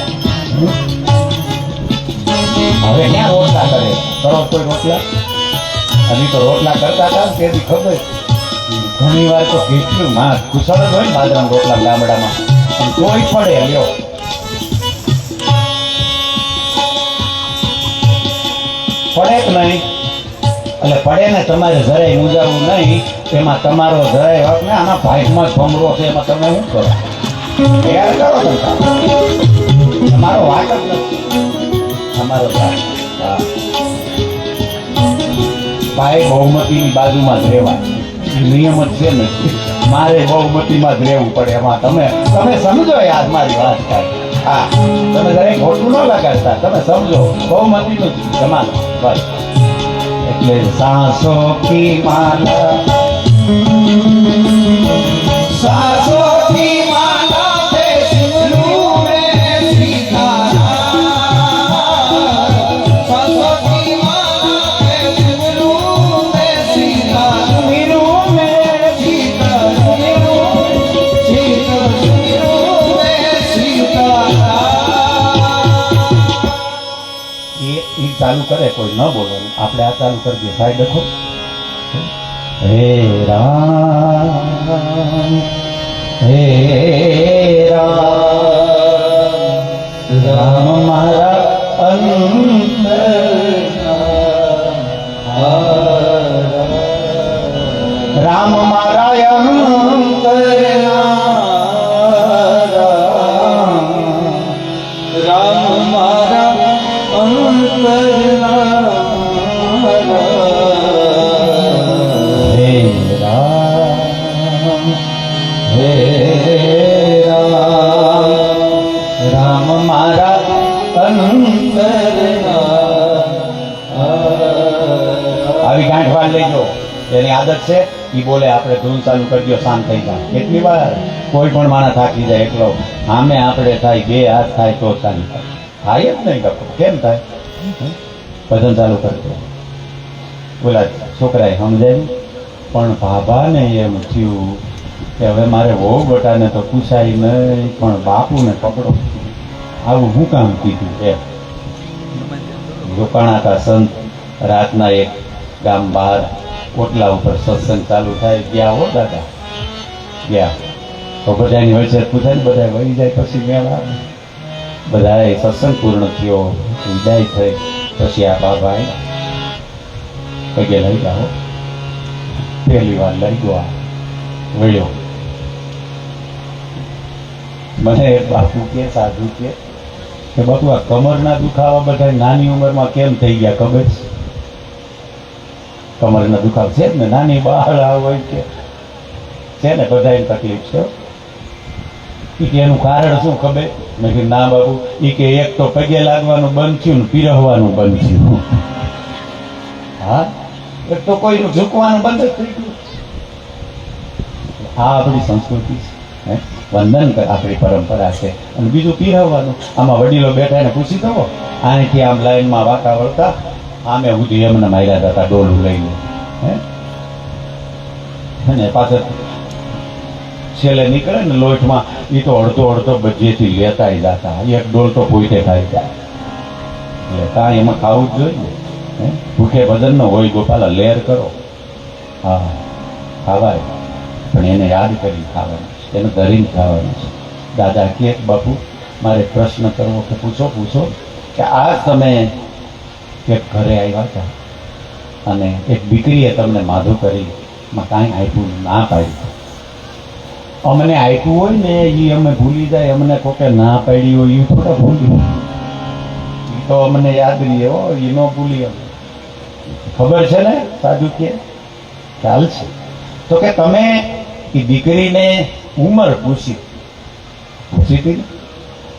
હવે ક્યાં રોટલા કરે? કરો કોઈ રોટલા? હજી તો રોટલા કરતા હતા તેથી ખબર. ઘણી વાર તો કેટલું માં કુશળ જ હોય ને બાજરાના રોટલા ગામડામાં, પણ તોય પડે. લ્યો પડે કે નહીં? એટલે પડે ને તમારે જરાય મુજાવવું નહીં. એમાં તમારો જરાય હક ને આના ભાઈમાં ભમરો છે એમાં તમે શું કરો? તૈયાર કરો તમારો વાત જ નથી. અમારો ભાઈ બહુમતીની બાજુમાં જ રહેવાય નિયમ જ છે ને. મારે બહુમતીમાં જ રહેવું પડે. એમાં તમે સમજો યાર મારી વાત કાંઈ. હા તમે દરેક ખોટું ન લગાડતા, તમે સમજો બહુમતીનું જમાનો બસ. એટલે સાસો કી માલા, સાસો કી માલા पे सिमरू में सीताराम, सासों की माला पे सिमरू में सीताराम. ચાલુ કરે કોઈ ન બોલવાનું, આપણે આ ચાલુ કરી દઈએ. ભાઈ દેખો, હે રામ હે રામ રામ મારા અંતરના રામ મારા અંતરના રામ મારા અંતરના હે રામ હે રામ રામ મારા અંતરના. આવી ગાંઠ વાળ લેજો, એની આદત છે એ બોલે, આપણે ધૂન ચાલુ કરી દો, શાંત થઈ જાય. કેટલી વાર કોઈ પણ માણસ થાકી જાય એકલો, આમે આપણે થાય, બે હાથ થાય તો ચાલુ થાય. થાય જ નહીં કપો, કેમ થાય? ભજન ચાલુ કરી દો. બોલા છોકરાએ સમજાયું, પણ બાબાને એમ થયું કે હવે મારે વહુ બટાને તો પૂછાય નહીં, પણ બાપુને પકડો. આવું હું કામ કીધું એમ રોકાણાતા સંત રાતના એક ગામ બહાર ઓટલા ઉપર સત્સંગ ચાલુ થાય, ગયા હો દાદા ગયા. તો બધાની વચ્ચે પૂછાય ને, બધા વહી જાય પછી મેળ આવે. બધાએ સત્સંગ પૂર્ણ થયો, વિદાય થઈ. પછી આ બાબા પગે લઈ જાઓ, પહેલી વાર લઈ ગયો, વળ્યો. મને બાપુ કે સાધુ કે બાપુ આ કમરના દુખાવા બધા નાની ઉંમરમાં કેમ થઈ ગયા ખબર છે? કમરના દુખાવા છે ને, નાની બહાર હોય કે છે ને, બધાની તકલીફ છે. કે એનું કારણ શું ખબર? મેં કીધું ના બાપુ, એ કે એક તો પગે લાગવાનું બંધ થયું ને પીરવવાનું બંધ થયું. હા, એક તો કોઈનું ઝૂકવાનું બંધ જ થઈ ગયું. આ આપણી સંસ્કૃતિ છે, વંદન આપણી પરંપરા છે. અને બીજું પીરવવાનું. આમાં વડીલો બેઠા એને પૂછી દો, આનેથી આમ લાઈનમાં વાંકા વળતા આમે સુધી એમને માર્યા હતા ડોલું લઈને. હે પાછળ છેલ્લે નીકળે ને લોટમાં, એ તો અડધો અડધો બજેથી લેતા જતા. એક ડોલ તો પોઈતે ખાઈ જાય. એટલે કાંઈ એમાં ખાવું જ જોઈએ. ભૂખે ભજન ન હોય ગોપાલા, લેર કરો. હા, ખાવાય, પણ એને યાદ કરી ખાવાનું છે, એને ધરીને ખાવાનું છે. દાદા કે બાપુ મારે પ્રશ્ન કરવો કે પૂછો કે આ તમે એક ઘરે આવ્યા હતા અને એક દીકરીએ તમને માધું કરી કાંઈ આપ્યું ના પાડ્યું. અમને આપ્યું હોય ને એ અમે ભૂલી જાય, અમને કોકે ના પાડી હોય એ થોડા ભૂલી, એ તો અમને યાદ રહીએ હો, એ ન ભૂલી. અમે ખબર છે ને સાધુ કે ખ્યાલ છે. તો કે તમે એ દીકરીને ઉંમર પૂછી હતી,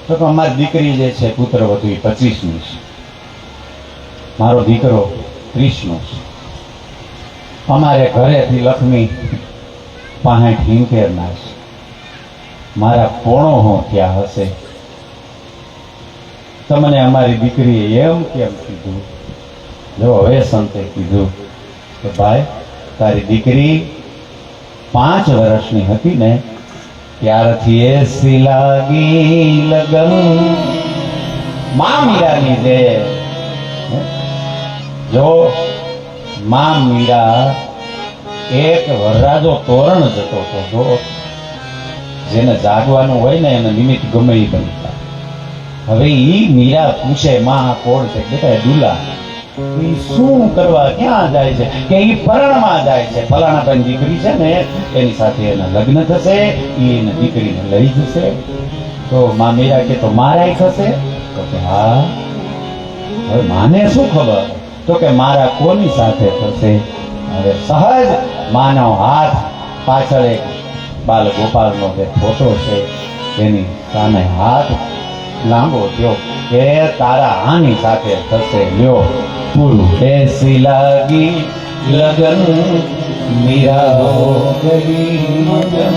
તો કે અમારી દીકરી જે છે પુત્રવધુ એ 25ની છે, મારો દીકરો 30નો છે. અમારે ઘરેથી લક્ષ્મી 65 ના છે, મારા પોણો હો ત્યાં હશે. તમને અમારી દીકરીએ એમ કેમ કીધું? જો હવે સંતે કીધું કે ભાઈ તારી દીકરી 5 વર્ષની હતી ને ત્યારથી એસી લાગી લગન. મા મીરાની જે જો મા મીરા એક વરરાજો તોરણ જતો હતો, જો જેને જાગવાનું હોય ને એને નિમિત્ત ગમે એ બનતા. હવે ઈ મીરા પૂછે માં કોણ છે? બેટા દુલા. ઈ શું કરવા ક્યાં જાય છે? કે ઈ પરણમાં જાય છે, ફલાણા ભાઈ દીકરી છે ને એની સાથે એના લગ્ન થશે, એને દીકરીને લઈ જશે. તો માં મીરા કે તો મારાય થશે? તો કે હા. હવે માને શું ખબર? તો કે મારા કોની સાથે થશે? હવે સહજ માનવ હાથ પાછળ એક બાલ ગોપાલનો જે ફોટો છે એની સામે હાથ લાંબો થયો કે તારા આની સાથે થશે. લ્યો પૂરું. એસી લાગી લગન મીરા હો ગઈ મગન,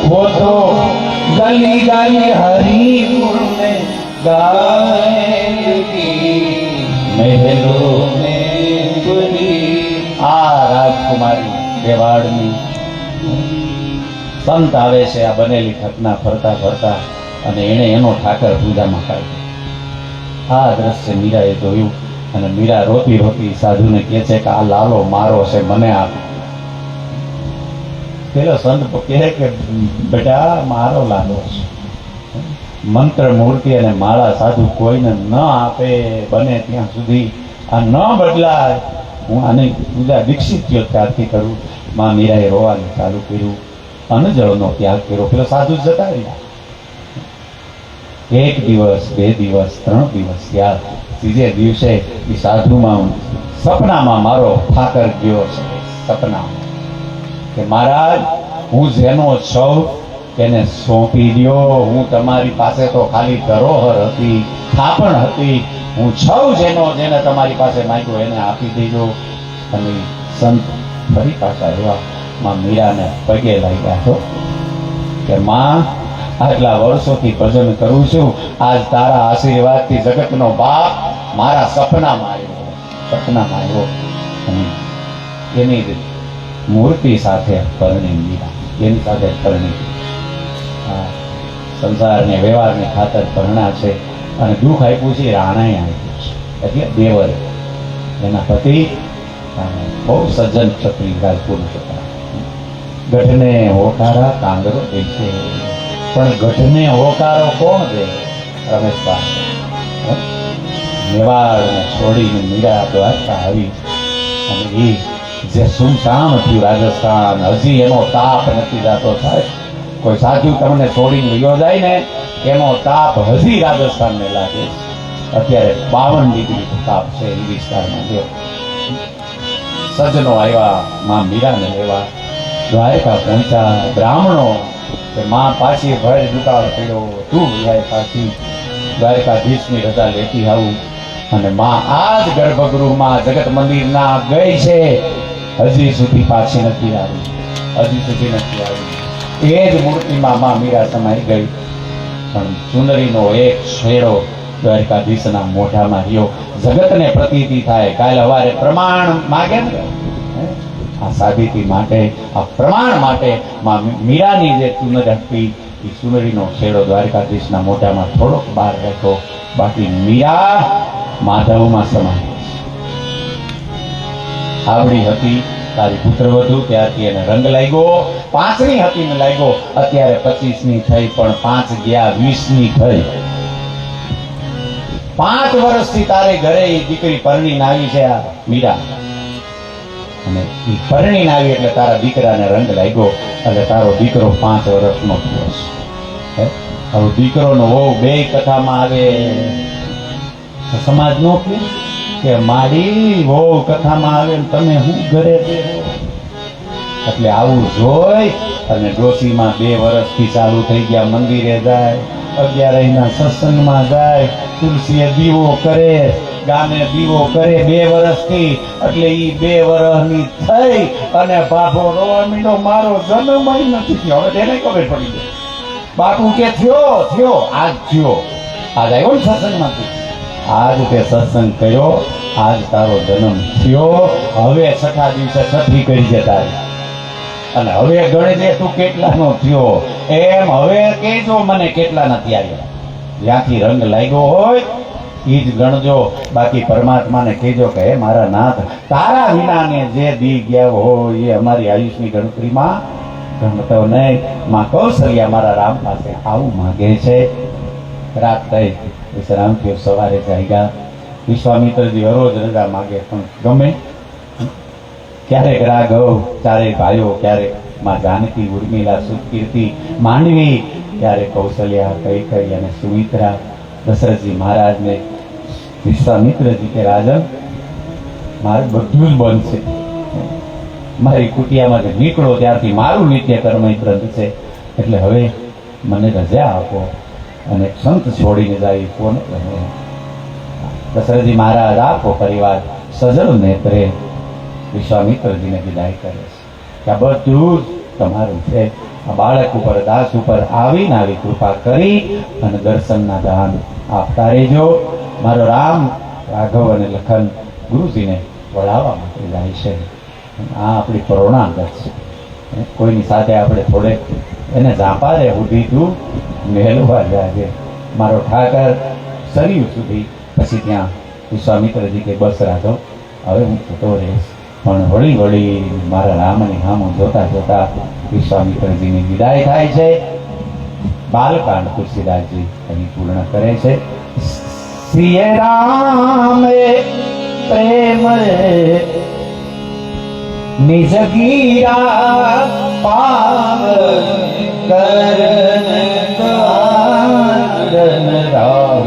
ફોટો ગલી ગલી હરિપુર में ગાયકી મહેલો में પૂરી. આ રાજકુમારી દેવાડની સંત આવે છે આ બનેલી ઘટના ફરતા ફરતા, અને એને એનો ઠાકર પૂજામાં કાઢ્યો. આ દ્રશ્ય મીરાએ જોયું અને મીરા રોતી રોતી સાધુને કહે છે કે આ લાલો મારો છે, મને આપ. પેલો સંત કહે કે બેટા મારો લાલો છે. મંત્ર મૂર્તિ અને માળા સાધુ કોઈને ન આપે, બને ત્યાં સુધી આ ન બદલાય. હું આને પૂજા દીક્ષિત થયો ત્યારથી કરું. માં મીરાએ રોવાનું ચાલુ કર્યું, અનજળનો ત્યાગ કર્યો. પેલો સાધુ જતા રહ્યા. 1 દિવસ 2 દિવસ 3 દિવસ થયા. ત્રીજે દિવસે એ સાધુમાં સપનામાં મારો ઠાકર ગયો છે. સપનામાં કે મહારાજ, હું જેનો છું એને સોંપી દ્યો. હું તમારી પાસે તો ખાલી ધરોહર હતી, થાપણ હતી. હું છું જેનો, જેને તમારી પાસે માંગ્યો એને આપી દેજો. અને સંત ફરી પાછા એવા માં મીરાને પગે લાગ્યા છો કે માં, આટલા વર્ષોથી ભજન કરું છું, આજ તારા આશીર્વાદથી જગતનો બાપ મારા સપનામાં આવ્યો. અને એની મૂર્તિ સાથે પરણી મીરા, એની સાથે પરણી. સંસારને વ્યવહારને ખાતર પરણા છે. અને દુઃખ આપ્યું છે રાણાએ આપ્યું છે, એટલે દેવર. એના પતિ બહુ સજ્જન ક્ષત્રિય રાજપુરુષ હતા. ગઢને હોકારા કાંગરો દેશે, પણ ગઢને હોકારો કોણ દે? રમેશભાઈ. મેવાડને છોડીને મીરા દ્વારકા આવી. અને એ જે સુમસામ થયું રાજસ્થાન, હજી એનો તાપ નથી જાતો. સાહેબ, કોઈ સાધુ તમને છોડીને ગયો જાય ને, એનો તાપ હજી રાજસ્થાનને લાગે છે. અત્યારે 52 ડિગ્રી તાપ છે એ વિસ્તારમાં. જો સજ્જનો આવ્યા માં મીરાને લેવા, દ્વારકા પહોંચ્યા. બ્રાહ્મણો કે માં પાછી ભર દુકાળ કર્યો, તું જાય પાછી દ્વારકાધીશની રજા લેતી આવું. અને માં આજ ગર્ભગૃહમાં જગત મંદિરના ગઈ છે, હજી સુધી પાછી નથી આવી. હજી સુધી નથી આવી. એ જ મૂર્તિમાં માં મીરા સમાઈ ગઈ. પણ ચુંદડીનો એક છેડો દ્વારકાધીશના મોઢામાં રહ્યો. જગતને પ્રતીતિ થાય, કાલે સવારે પ્રમાણ માગે ને, આ સાબિતી માટે, આ પ્રમાણ માટે માં મીરાની જે ચુંદડી હતી, એ ચુંદડીનો છેડો દ્વારકાધીશના મોઢામાં થોડોક બહાર રહેતો. બાકી મીરા માધવમાં સમાઈ. આવડી હતી તારી પુત્રવધુ, ત્યારથી એને રંગ લાગ્યો. 5ની હતી ને લાગ્યો, અત્યારે 25ની થઈ, પણ 5 ગયા 20ની થઈ. 5 વર્ષથી તારે ઘરે એ દીકરી પરણીને આવી છે આ મીરા. અને એ પરણીને આવી એટલે તારા દીકરાને રંગ લાગ્યો. એટલે તારો દીકરો 5 વર્ષનો થયો છે. હવે દીકરોનો વહુ બે કથામાં આવે. સમાજ નો કે મારી વહુ કથામાં આવે ને તમે હું ઘરે બેહો. એટલે આવું જોઈ અને ડોશીમાં 2 વર્ષથી ચાલુ થઈ ગયા. મંદિરે જાય, 11 સત્સંગમાં જાય, તુલસીએ દીવો કરે, ગામે દીવો કરે 2 વર્ષથી. એટલે ઈ 2 વર્ષની થઈ અને બાપો રોવા મીંડો, મારો જન્મ નથી થયો. હવે તેને ખબર પડી ગઈ. બાપુ કે થયો આજ થયો. આજ આવ્યો ને સત્સંગમાંથી, આજ તે સત્સંગ કર્યો, આજ તારો જન્મ થયો. હવે 6થા દિવસે છઠ્ઠી કરી છે તારી. અને હવે ગણે છે તું કેટલાનો થયો એમ. હવે કેજો મને કેટલા નથી આવ્યા. જ્યાંથી રંગ લાગ્યો હોય એ જ ગણજો. બાકી પરમાત્માને કહેજો કે હે મારા નાથ, તારા વિનાને જે દી ગયા હોય એ અમારી આયુષની ગણતરીમાં ગણતો નહીં. માં કૌશલ્યા મારા રામ પાસે આવું માંગે છે. રાત થઈ, વિશ્રામ થયો, સવારે જાગ્યા. વિશ્વામિત્રજી હરોજ રજા માગે, પણ ગમે ક્યારેક રાઘવ, ક્યારેક ભાઈઓ, ક્યારેક માં જાનકી, ઉર્મિલા, સુકીર્તિ, માંડવી, ક્યારેક કૌશલ્યા, કૈકેયી અને સુમિત્રા. દશરથજી મહારાજને વિશ્વામિત્રજી કે રાજન, મારે બધું જ બંધ છે. મારી કુટિયામાં નીકળો ત્યારથી મારું નિત્ય કર્મ બંધ છે. એટલે હવે મને રજા આપો અને સંત છોડીને જાય કોને ગમે. દશરથજી મહારાજ આપો પરિવાર સજળ નેત્રે વિશ્વામિત્રજીને વિદાય કરે છે કે આ બધું જ તમારું છે. આ બાળક ઉપર, દાસ ઉપર આવીને આવી કૃપા કરી અને દર્શનના દાન આપતા રહેજો. મારો રામ, રાઘવ અને લખન ગુરુજીને વળાવવા માટે જાય છે. આ આપણી પરોણાંગત છે. કોઈની સાથે આપણે થોડેક એને ઝાંપારે સુધી તું મેળવા જાય. મારો ઠાકર સરયુ સુધી, પછી ત્યાં વિશ્વામિત્રજી કે બસ રાઘવ હવે હું જતો રહીશ. પણ વળી વળી મારા રામને હામું જોતા જોતા વિશ્વામિત્રજીની વિદાય થાય છે. બાલકાંડ તુલસીદાસજી અહીં પૂર્ણ કરે છે. શ્રી રામ પ્રેમ નિજ ગીરા પાવન કરન કારન રાગ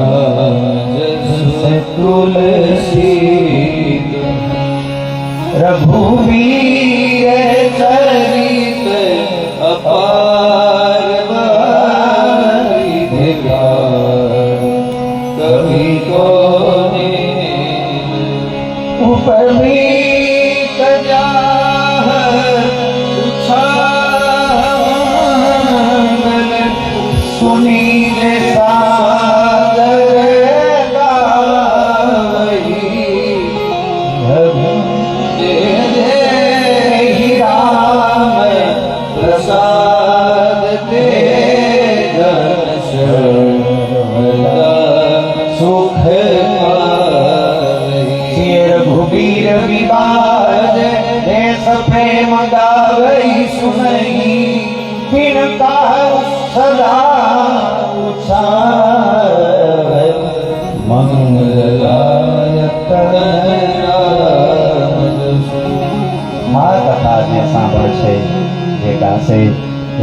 તુલસી રઘુવીર ચરિત અપાર કવિ કોને ઉપમીત જાહ ઉછાલ સુનીલ સાગર प्रेम गावई सुनई तिनका सदा उछाल मंगलायत મારા કથા જે સાંભળશે જે ગાશે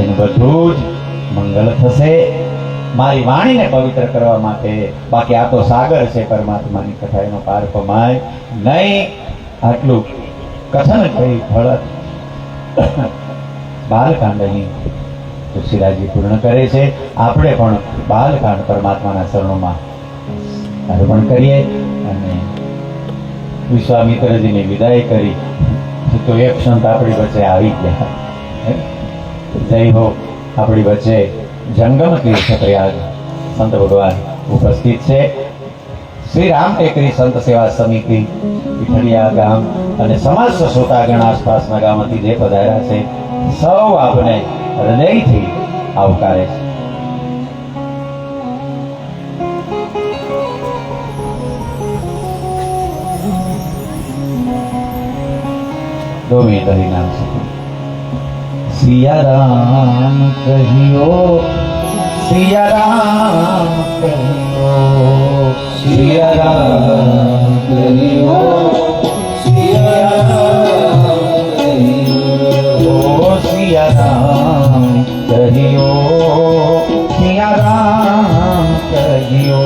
એનું બધું જ મંગળ થશે. મારી વાણીને પવિત્ર કરવા માટે. બાકી આ તો સાગર છે પરમાત્માની કથા, એનો પાર પમાય નહીં. આટલું કથન થઈ ફળત બાલકાંડ અહીં તુલસીદાસજી પૂર્ણ કરે છે. આપણે પણ બાલકાંડ પરમાત્માના ચરણોમાં અર્પણ કરીએ અને વિશ્વામિત્રજીની વિદાય કરી. તો એક સંત આપણી વચ્ચે આવી ગયા. જય હો, આપણી વચ્ચે જંગમ તીર્થ પ્રયાગ સંત ભગવાન ઉપસ્થિત છે. શ્રી રામ ટેકરી સંત સેવા સમિતિ પીઠડિયા ગામ અને સમસ્ત શ્રોતાગણ આસપાસના ગામથી જે પધાર્યા છે સૌ આપને હૃદયથી આવકારે છે. दो मिनट हरिनाम से सिया राम कहियो सिया राम कहियो सिया राम कहियो सिया राम कहियो सिया राम कहियो सिया राम कहियो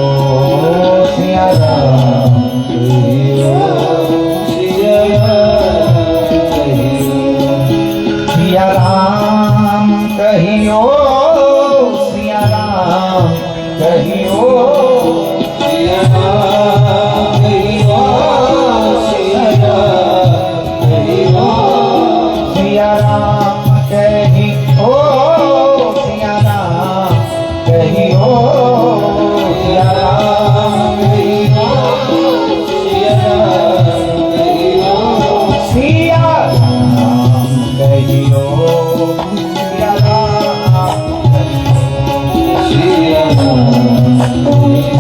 सिया राम कहियो सिया राम कहियो सिया राम कहियो सिया राम कहियो सिया राम कहियो सिया राम कहियो सिया राम कहियो सिया राम कहियो सिया राम कहियो सिया कहियो सिया राम सिया राम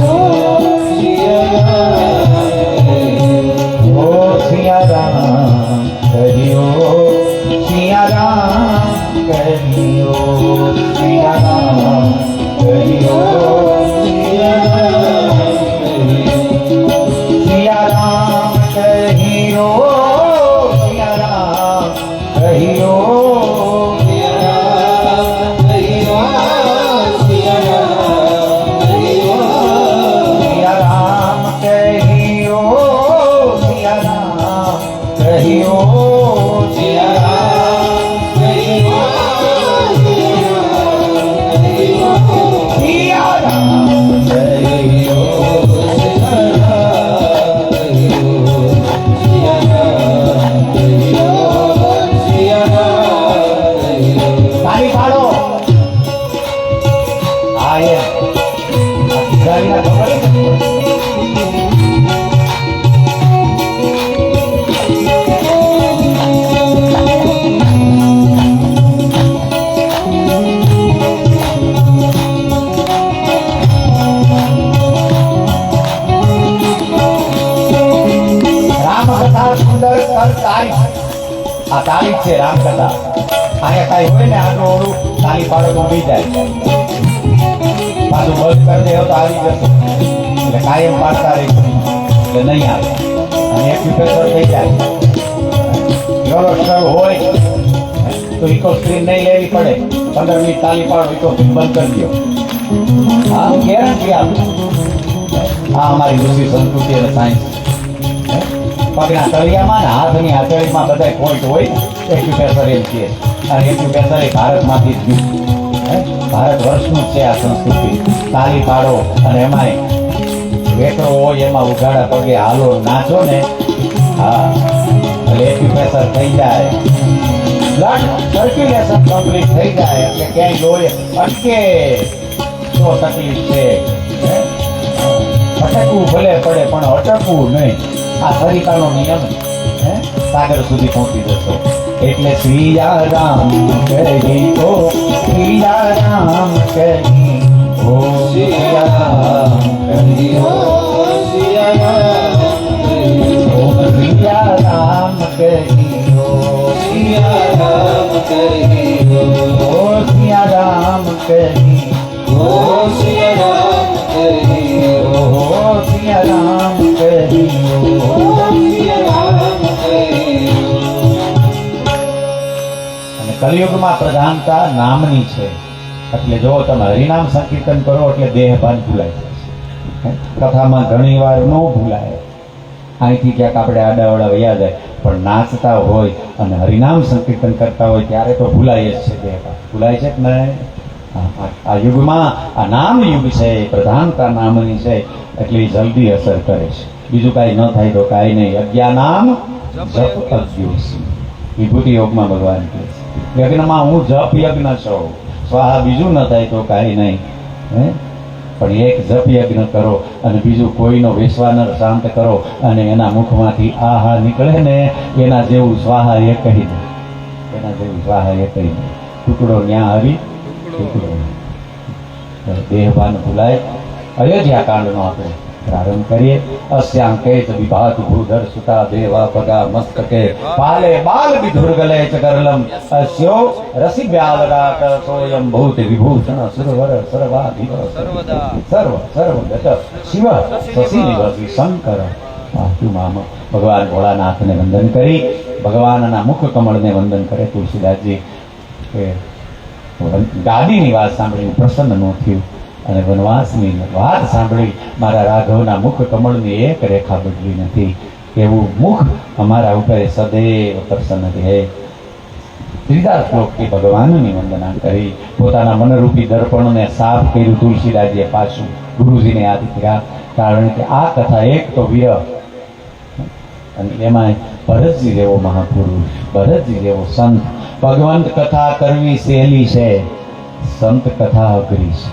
कहियो सिया राम ओ सिया राम कहियो सिया राम कहियो सिया राम कहियो सिया राम कहियो सिया राम कहियो सिया राम कहियो सिया राम कहियो सिया राम कहियो सिया राम कहियो सिया राम कहियो सिया राम कहियो આવી જ છે રામકથા. અહીંયા કાંઈ હોય ને આટલું ઓળું તાલી પાડો તો ઉભી જાય, પાછું બંધ કરી દે તો આવી જશે. એટલે કાયમ પાડતા રહીશું એટલે નહીં આવે અને એક્યુપ્રેશર થઈ જાય. ગૌરવ હોય તો ઇકો સ્ક્રીન નહીં લેવી પડે, 15 મિનિટ તાલી પાડો ઇકો સ્ક્રીન બંધ કરી દો. હા, હું ગેરંટી આપું. આ અમારી ઋષિ સંસ્કૃતિ અને સાયન્સ. પગના તળિયામાં ને હાથની હાથળીમાં બધા પોઈન્ટ હોય, એક્યુપ્રેશર એમ છે. અને એક્યુપ્રેશર એ ભારતમાંથી જ ગયું. ભારત વર્ષનું જ છે આ સંસ્કૃતિ. તાલી પાડો અને એમાંય વેકરો હોય એમાં ઉઘાડા પગે હાલો નાચો ને, હા એટલે એક્યુપ્રેશર થઈ જાય, બ્લડ સર્ક્યુલેશન કમ્પ્લીટ થઈ જાય. એટલે ક્યાંય લોહી અટકે તો તકલીફ છે. અટકવું ભલે પડે પણ અટકવું નહીં. આ સરિતાનો નિયમ સાગર સુધી પહોંચી જશો. એટલે શ્રી રામ કહી ઓ શ્રી રામ કહી ઓ શ્રી રામ કહી ઓ શ્રી રામ કહી ઓ શ્રી રામ કહી ઓ શ્રી રામ કહી ઓ શ્રી રામ કહી ઓ શ્રી રામ કહી કલિયુગમાં પ્રધાનતા નામની છે. એટલે જો તમે હરિનામ સંકીર્તન કરો એટલે દેહભાન ભૂલાઈ જાય. કથામાં ઘણી વાર ન ભૂલાય, અહીંથી ક્યાંક આપણે આડાવડા વયા જાય, પણ નાચતા હોય અને હરિનામ સંકીર્તન કરતા હોય ત્યારે તો ભૂલાય જ છે. દેહભાન ભૂલાય છે કે નહીં? આ યુગમાં આ નામ યુગ છે, પ્રધાનતા નામની છે એટલે એ જલ્દી અસર કરે છે. બીજું કાંઈ ન થાય તો કાંઈ નહીં. અજ્ઞાનામ જપ અજ્ઞોસી વિભૂતિ યોગમાં ભગવાન કહે છે યજ્ઞમાં હું જપ યજ્ઞ છું, સ્વાહા બીજું ન થાય તો કાંઈ નહીં. પણ એક જપ યજ્ઞ કરો અને બીજું કોઈનો વિશ્વાનર શાંત કરો અને એના મુખમાંથી આહા નીકળે ને એના જેવું સ્વાહા એ કહી દે, એના જેવું સ્વાહા એ કહી દે. ટુકડો ન્યા હરી ટુકડો. દેહભાન ભૂલાય. અયોધ્યા કાંડનો આપણે પ્રારંભ કરીએ. અસ્યાં કેત વિભાત ભૂધર સુતા દેવા પગા મસ્તકે પાલે બાલ વિધુર્ગલે ચ કરલમ અસ્યો રસિ વ્યાલરાટ સોયમ ભૂત વિભૂષણ સુરવર સર્વાધિપ સર્વદા સર્વ સર્વગત શિવ શશી નિવાસી શંકર મામ. ભગવાન ભોળાનાથને વંદન કરી ભગવાનના મુખ કમળને વંદન કરે તુલસીદાસજી. ગાદીની વાત સાંભળીને પ્રસન્ન ન થયું અને વનવાસની વાત સાંભળી મારા રાઘવના મુખ કમળની એક રેખા બદલી નથી. એવું મુખ અમારા ઉપર સદૈવ પ્રસન્ન રહે. ત્રીજા શ્લોકથી ભગવાનની વંદના કરી પોતાના મનરૂપી દર્પણને સાફ કર્યું તુલસીદાસજીએ પાછું ગુરુજીને યાદ કર્યા. કારણ કે આ કથા એક તો વિરહ અને એમાં ભરતજી જેવો મહાપુરુષ, ભરતજી જેવો સંત. ભગવંત કથા કરવી સહેલી છે, સંત કથા અઘરી છે.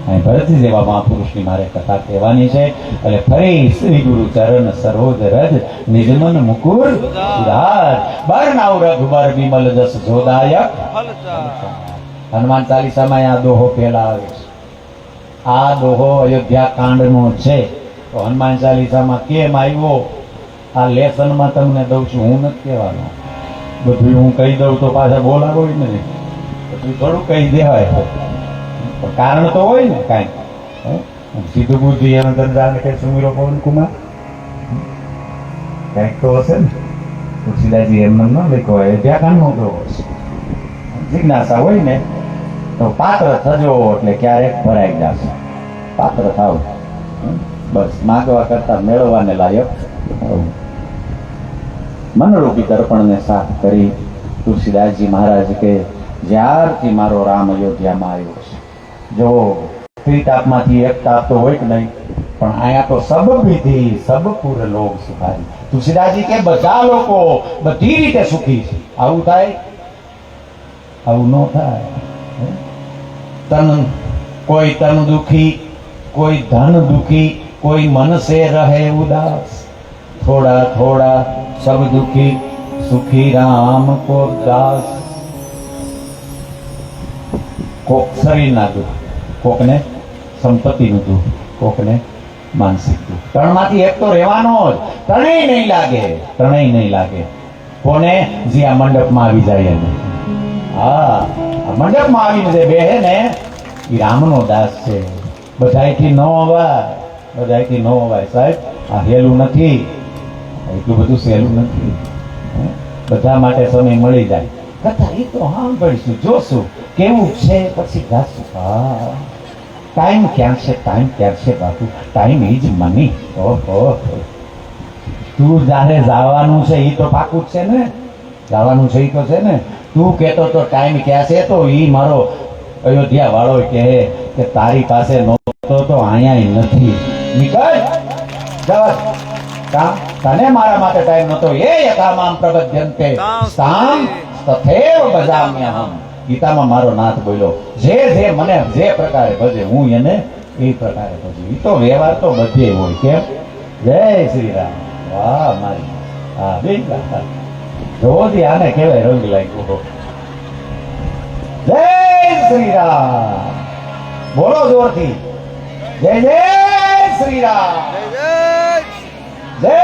અહીં ભરતજી જેવા મહાપુરુષની મારે કથા કહેવાની છે. એટલે ફરી શ્રી ગુરુ ચરણ સરોજ રજ નિજમન મુકુર સુધાર બરનાઉ રઘુબર વિમલ જસ જોદાયક. હનુમાન ચાલીસામાં આ દોહો પહેલા આવે છે. આ દોહો અયોધ્યા કાંડનો છે. તો હનુમાન ચાલીસામાં કેમ આવ્યો આ લેસનમાં તમને દઉં છું, હું નથી કહેવાનો. બધું હું કહી દઉં તો પાછા બોલાવો જ નહીં, બધું થોડું કહી દેવાય. કારણ તો હોય ને કાંઈ. સીધું બુદ્ધિ એનો દંડાને કઈ સુમીરો પવન કુમાર કંઈક તો હશે ને. તુલસીદાસજી એમને ન લખ્યો હોય, વ્યાખ્યાન નો કરવો હશે. જિજ્ઞાસા હોય ને તો પાત્ર થજો એટલે ક્યારેક ભરાઈ જશે. પાત્ર થાવ બસ, માગવા કરતા મેળવવાને લાયક. મનરૂપી દર્પણને સાફ કરી તુલસીદાસજી મહારાજ કે જ્યારથી મારો રામ અયોધ્યામાં આવ્યો છે, જો ત્રિતાપમાંથી એક તાપ તો હોય કે નહીં, પણ અહીંયા તો સબ વિધિ સબ પુર લોક સુખારી. તુલસીદાસજી કે બધા લોકો બધી રીતે સુખી છે. આવું થાય? આવું ન થાય. કોઈ તન દુખી, કોઈ ધન દુખી, કોઈ મન સે રહે ઉદાસ. થોડા થોડા સબ દુખી સુખી રામ કો દાસ. કોક શરીરના દુઃખ, કોકને સંપત્તિનું દુઃખ, કોકને માનસિક દુઃખ. ત્રણમાંથી એક તો રહેવાનો જ. ત્રણેય નહીં લાગે, ત્રણેય નહીં લાગે. કોને? જે આ મંડપમાં આવી જાય એને. હા, આ મંડપમાં આવીને જે બેહે ને એ રામનો દાસ છે. બધાયથી ન અવાય, બધાયથી ન અવાય. સાહેબ, આ હેલું નથી, એટલું બધું સહેલું નથી. બધા માટે સમય મળી જાય. કથા એ તો સાંભળીશું, જોશું કેવું છે, પછી ગાશું. હા, ટાઈમ ક્યાં છે? ટાઈમ ક્યાં છે બાપુ? Time is money. ઓહો, તું જારે જવાનું છે એ તો પાકું જ છે ને, જવાનું છે એ તો છે ને. તું કહેતો તો ટાઈમ ક્યાં છે, તો એ મારો અયોધ્યા વાળો કહે કે તારી પાસે નહોતો તો અહીંયા નથી. નીકળ જવા. કામ તને મારા માટે ટાઈમ નહોતો. એ યથામામ પ્રબધ્યંતે સ્થામ તથૈવ ભજામ્યહમ. ગીતામાં મારો નાથ બોલ્યો, જે જે મને જે પ્રકારે ભજે હું એને એ પ્રકારે ભજું. એ તો વ્યવહાર તો બધે હોય. કેમ? જય શ્રી રામ. વાહ મારી. હા બેન, રોજ આને કહેવાય રંગ લાગ્યો. જય શ્રી રામ. બોલો જોરથી. જય જય શ્રી રામ. જય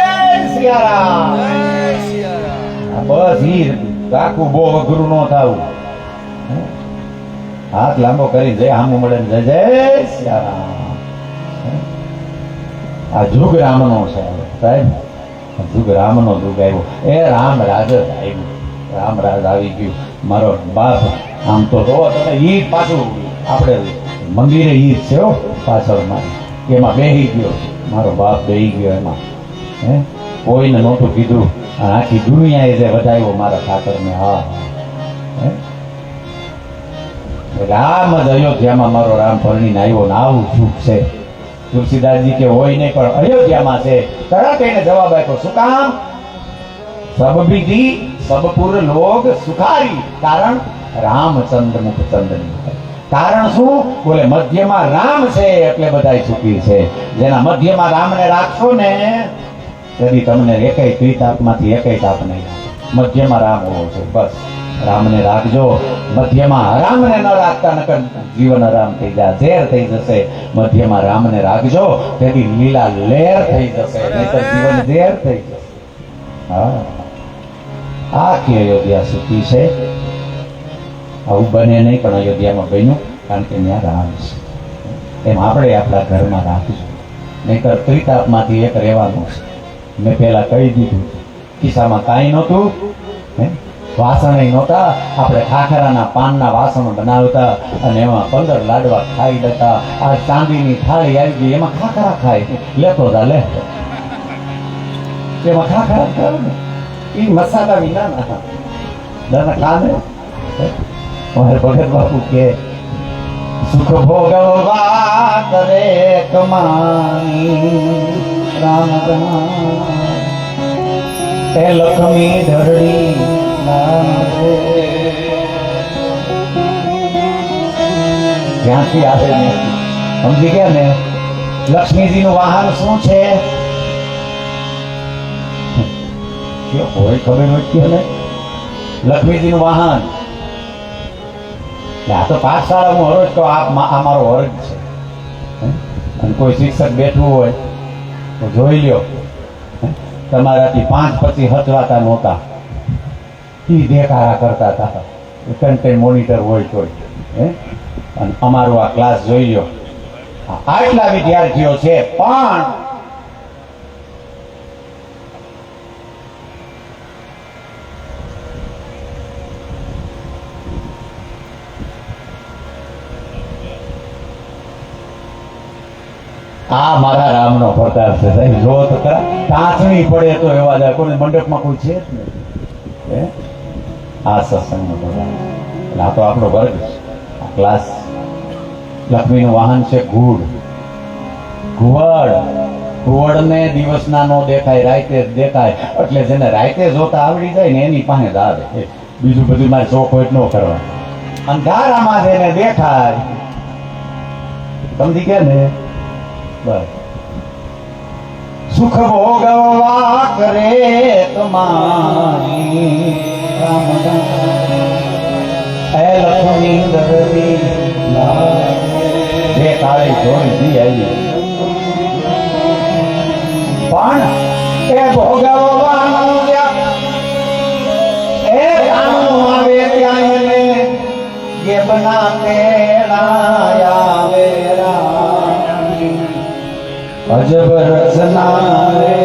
શ્રી રામ. બસ ઈ રાખવું, બહુ અઘરું ન થવું. હાથ લાંબો કરી જય હામું મળે ને જય જય શ્રી રામ. આ જુગ રામનો છે સાહેબ, જુગ રામનો જુગ આવ્યો. એ રામ રાજ આવ્યું, રામ રાજ આવી ગયું. મારો બાપ આમ તો જોવો તમે, ઈ પાછું આપણે મંદિરે ઈ છે હો પાછળ મારી, એમાં બેહી ગયો મારો બાપ, બેહી ગયો એમાં. હે, કોઈને નહોતું કીધું, આખી દુનિયાએ જે વધાવ્યો મારા ઠાકરને. હા, રામ જ અયોધ્યામાં મારો રામ પરણીને આવ્યો ને આવું સુખ છે. તુલસીદાસજી કે હોય નહીં, પણ અયોધ્યામાં છે. તરત એને જવાબ આપ્યો. શું કામ? સબ વિધિ સબપુર લોગ સુખારી, કારણ રામચંદ્ર મુખચંદ્ર. કારણ શું? બોલે મધ્યમાં રામ છે એટલે બધાય સુખી છે. જેના મધ્યમાં રામને રાખશો ને તેથી તમને એકેય ત્રિતાપમાંથી એકેય તાપ નહીં. મધ્યમાં રામ હોવો છે, બસ. રામને રાખજો. મધ્યમાં રામને ન રાખતા નકર જીવન આરામ થઈ જાય, ઝેર થઈ જશે. મધ્યમાં રામને રાખજો તેથી લીલા લેર થઈ જશે, નહીતર જીવન ઝેર થઈ જશે. હા, આખી અયોધ્યા સુખી છે. આવું બને નહીં, પણ અયોધ્યામાં બન્યું કારણ કે ત્યાં રામ છે. એમ આપણે આપણા ઘરમાં રાખીશું, નહીતર ત્રિતાપમાંથી એક રહેવાનું છે. મેં પહેલા કહી દીધું, ખિસ્સામાં કાંઈ નહોતું, વાસણ નહોતા. આપણે ખાખરાના પાનના વાસણ બનાવતા અને એમાં 15 લાડવા ખાઈ લેતા. આ ચાંદીની થાળી આવી ગઈ, એમાં ખાખરા ખાય. લેતો તા લે, એમાં ખાખરા ખાવ ને એ મસાલા વિના ના કાને. મારે ભગત બાપુ કે સુખ ભોગવવા કરે કમાની રામ તે લક્ષ્મી ધરડી ક્યાંથી આવે ને સમજી ગયા ને. લક્ષ્મીજી નું વાહન શું છે? હોય ખબર નથી ને. લક્ષ્મીજી નું વાહન. આ તો પાઠશાળા હું હરોજ કહું, આ મારો વર્ગ છે. અને કોઈ શિક્ષક બેઠવું હોય તો જોઈ લ્યો, તમારાથી 5 પછી હચવાતા નહોતા, ઈ દેખાડા કરતા હતા. કન્ટેન્ટ મોનિટર હોય તો અને અમારો આ ક્લાસ જોઈ લ્યો, આટલા વિદ્યાર્થીઓ છે, પણ આ મારા રામનો પ્રતાપ છે સાહેબ. જો તો ખરા, ટાંચણી પડે તો એવા જાય. કોઈ મંડપમાં કોઈ છે જ નહીં. આ સત્સંગનો પ્રતાપ. એટલે આ તો આપણો વર્ગ છે, આ ક્લાસ. લક્ષ્મીનું વાહન છે ઘુડ, ઘુવડ. ઘુવડને દિવસના નો દેખાય, રાતે દેખાય. એટલે જેને રાતે જોતા આવડી જાય ને એની પાસે જ આવે. બીજું બધું મારે ચોખવટ ન કરવા. અંધારામાં જેને દેખાય, સમજી ગયા ને. સુખ ભોગવવા કરે તમારી લક્ષ્મી દરદી બે કાળી જોડી આવી. પણ એ ભોગવવાનું ત્યાં એને ये बना मेरा वेरा अजब रचना रे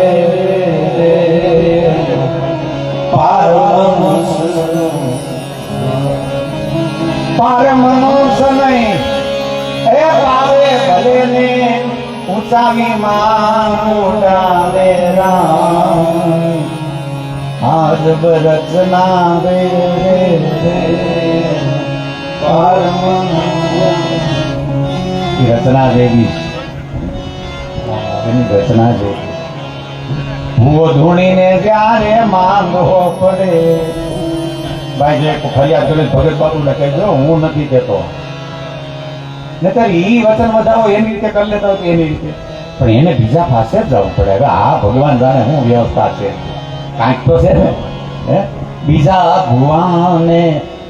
पार मनुष्य नहीं ए पावे भले ने ऊंचावी मांगोटा मेरा अजब रचना रे રચના જેવી એની રચના જેવી ભૂવો ધૂણીને જ્યારે માંગવો પડે ભાઈ જે ફરિયાદ કરે ભગત બાપુને કહેજો હું નથી કહેતો નહીતર ઈ વચન વધાવો એની રીતે કરી લેતા હોય એની રીતે પણ એને બીજા પાસે જ જવું પડે હવે આ ભગવાન જાણે શું વ્યવસ્થા છે કાંઈક તો છે ને હે બીજા ભુવાને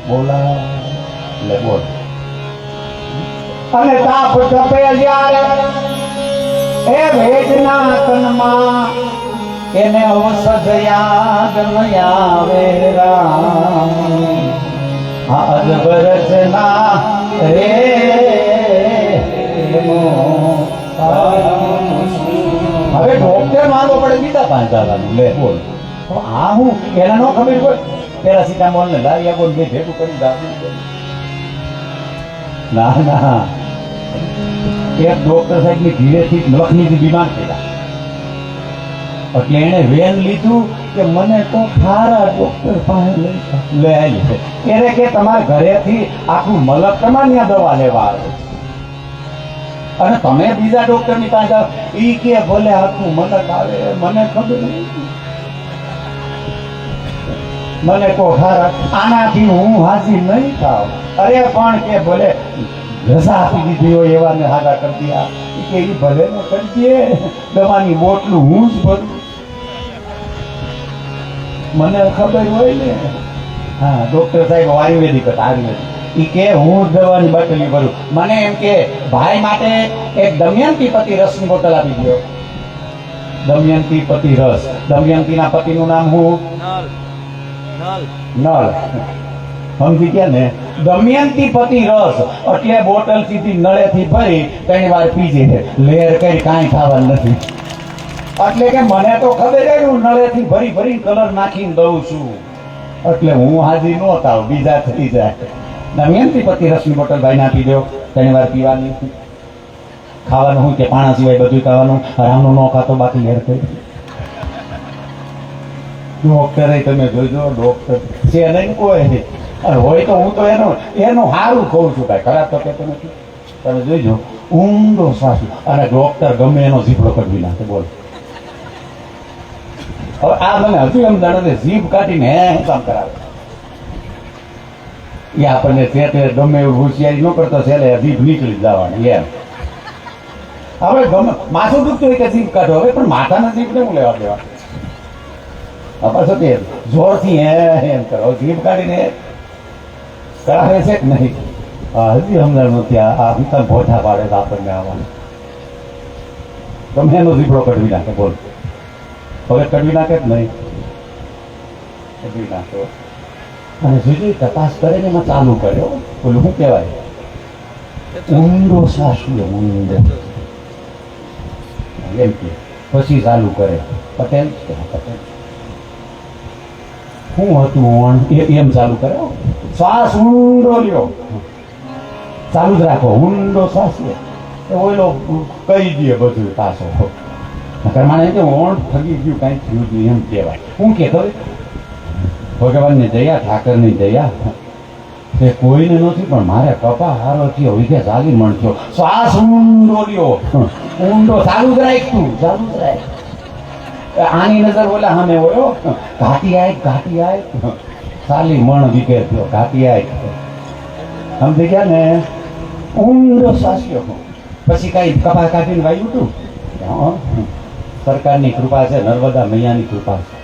બોલા એટલે બોલ અને તાપ તપે જ્યારે એ વેદના તનમાં એને ઔષધ યાદ ન આવે રામ આ અજબ રચના રે હવે ડોક્ટર માંગો પડે બીજા પાંચ દાદાનું લે બોલ આ હું એના નો ખબર હોય પેરાસિટામોલ ને લારિયા બોલ બે ભેગું કરી દાદુ ના ના એક ડોક્ટર સાહેબ ની ધીરેથી નવખની બીમાર થયા એટલે એને વેન લીધું કે મને તો ખારા ડોક્ટર પાસે લઈ આવી એને કે તમારા ઘરેથી આખું મલક તમારે ત્યાં દવા લેવા આવે અને તમે બીજા ડોક્ટર ની પાસે ઈ કે ભલે આખું મલક આવે મને ખબર નહીં મને કો ખારા આનાથી હું હાજર નહીં થાવ અરે પણ કે ભલે રજા આપી દીધી હોય એવા ને હાજા કરી દીધા કે એ ભલે ને કરી દે દવાની બોટલું હું જ ભરું મને ખબર હોય ને હા ડોક્ટર સાહેબ આયુર્વેદિક હતા આયુર્વેદિક ઈ કે હું દવાની બોટલી ભરું મને એમ કે ભાઈ માટે એક દમયંતી પતિ રસની બોટલ આપી દો દમયંતી પતિ રસ દમયંતીના પતિનું નામ હું નળ સમજી ગયા ને દમયંતી પતિ રસ એટલે બોટલ સીધી નળેથી ભરી ઘણી વાર પીજે લેર કઈ કાંઈ ખાવાનું નથી એટલે કે મને તો ખબર છે હું નળેથી ભરી ભરી કલર નાખીને દઉં છું એટલે હું હાજી નો થાવ બીજા થઈ જાય દમયંતી પતિ રસની બોટલ ભાઈને આપી દો ઘણી વાર પીવાની ખાવાનું હું કે પાણા સિવાય બધું ખાવાનું રામનું ન ખાતો બાકી લેર કઈ ડોક્ટરે તમે જોજો ડોક્ટર છે નહીં કોઈ હોય તો હું તો એનું સારું કહું છું કાંઈ ખરાબ તો કહેતો નથી તમે જોઈજો ઊંડો શ્વાસ અને ડોક્ટર ગમે એનો ઝીપડો કઢવી નાખે બોલ હવે આ મને હજુ એમ જાણે જીભ કાઢીને હે કામ કરાવે એ આપણને તે ગમે એવું હોશિયારી ન કરતો છેલ્લે જીભ નીકળી જવાની એમ આપણે ગમે માથું દુખતું હોય કે જીભ કાઢો હવે પણ માથાના જીભ ને હું લેવા દેવા પાછો તે જોરથી એમ કરો જીભ કાઢીને કરાવે છે કે નહીં હજી સમજાણ નથી આ અંતર ભોઠા પાડે તો આપણને આવવાનું ગમે એનો ઝીપડો કઢવી નાખે બોલ હવે કઢવી નાખે જ નહીં કઢવી નાખ્યો અને સુધી તપાસ કરીને એમાં ચાલુ કર્યો બોલું શું કહેવાય ઊંડો શ્વાસ લો ઊંડો એમ કે પછી ચાલુ કરે પટેલ પટેલ શું હતું એમ ચાલુ કર્યો શ્વાસ ઊંડો લ્યો ચાલુ જ રાખો ઊંડો શ્વાસ લે ઓલો કહી દે બધું પાછો માણે કે ઓણ થગી ગયું કાંઈ થયું નહીં એમ કહેવાય શું કે ખબર ભગવાનની દયા ઠાકરની દયા તે કોઈને નથી પણ મારે કપા હારો થયો વિઘે ચાલી મણ થયો શ્વાસ ઊંડો લ્યો ઊંડો ચાલુ જ રાખ તું ચાલુ જ રાખ આની નજર બોલા સામે હોય ઘાટી આય સાલી મણ વિકે થયો ઘાટી આય સમજી ગયા ને ઊંડો સાસ્યો પછી કઈ કપા કાઢીને વાયું હતું સરકારની કૃપા છે નર્મદા મૈયાની કૃપા છે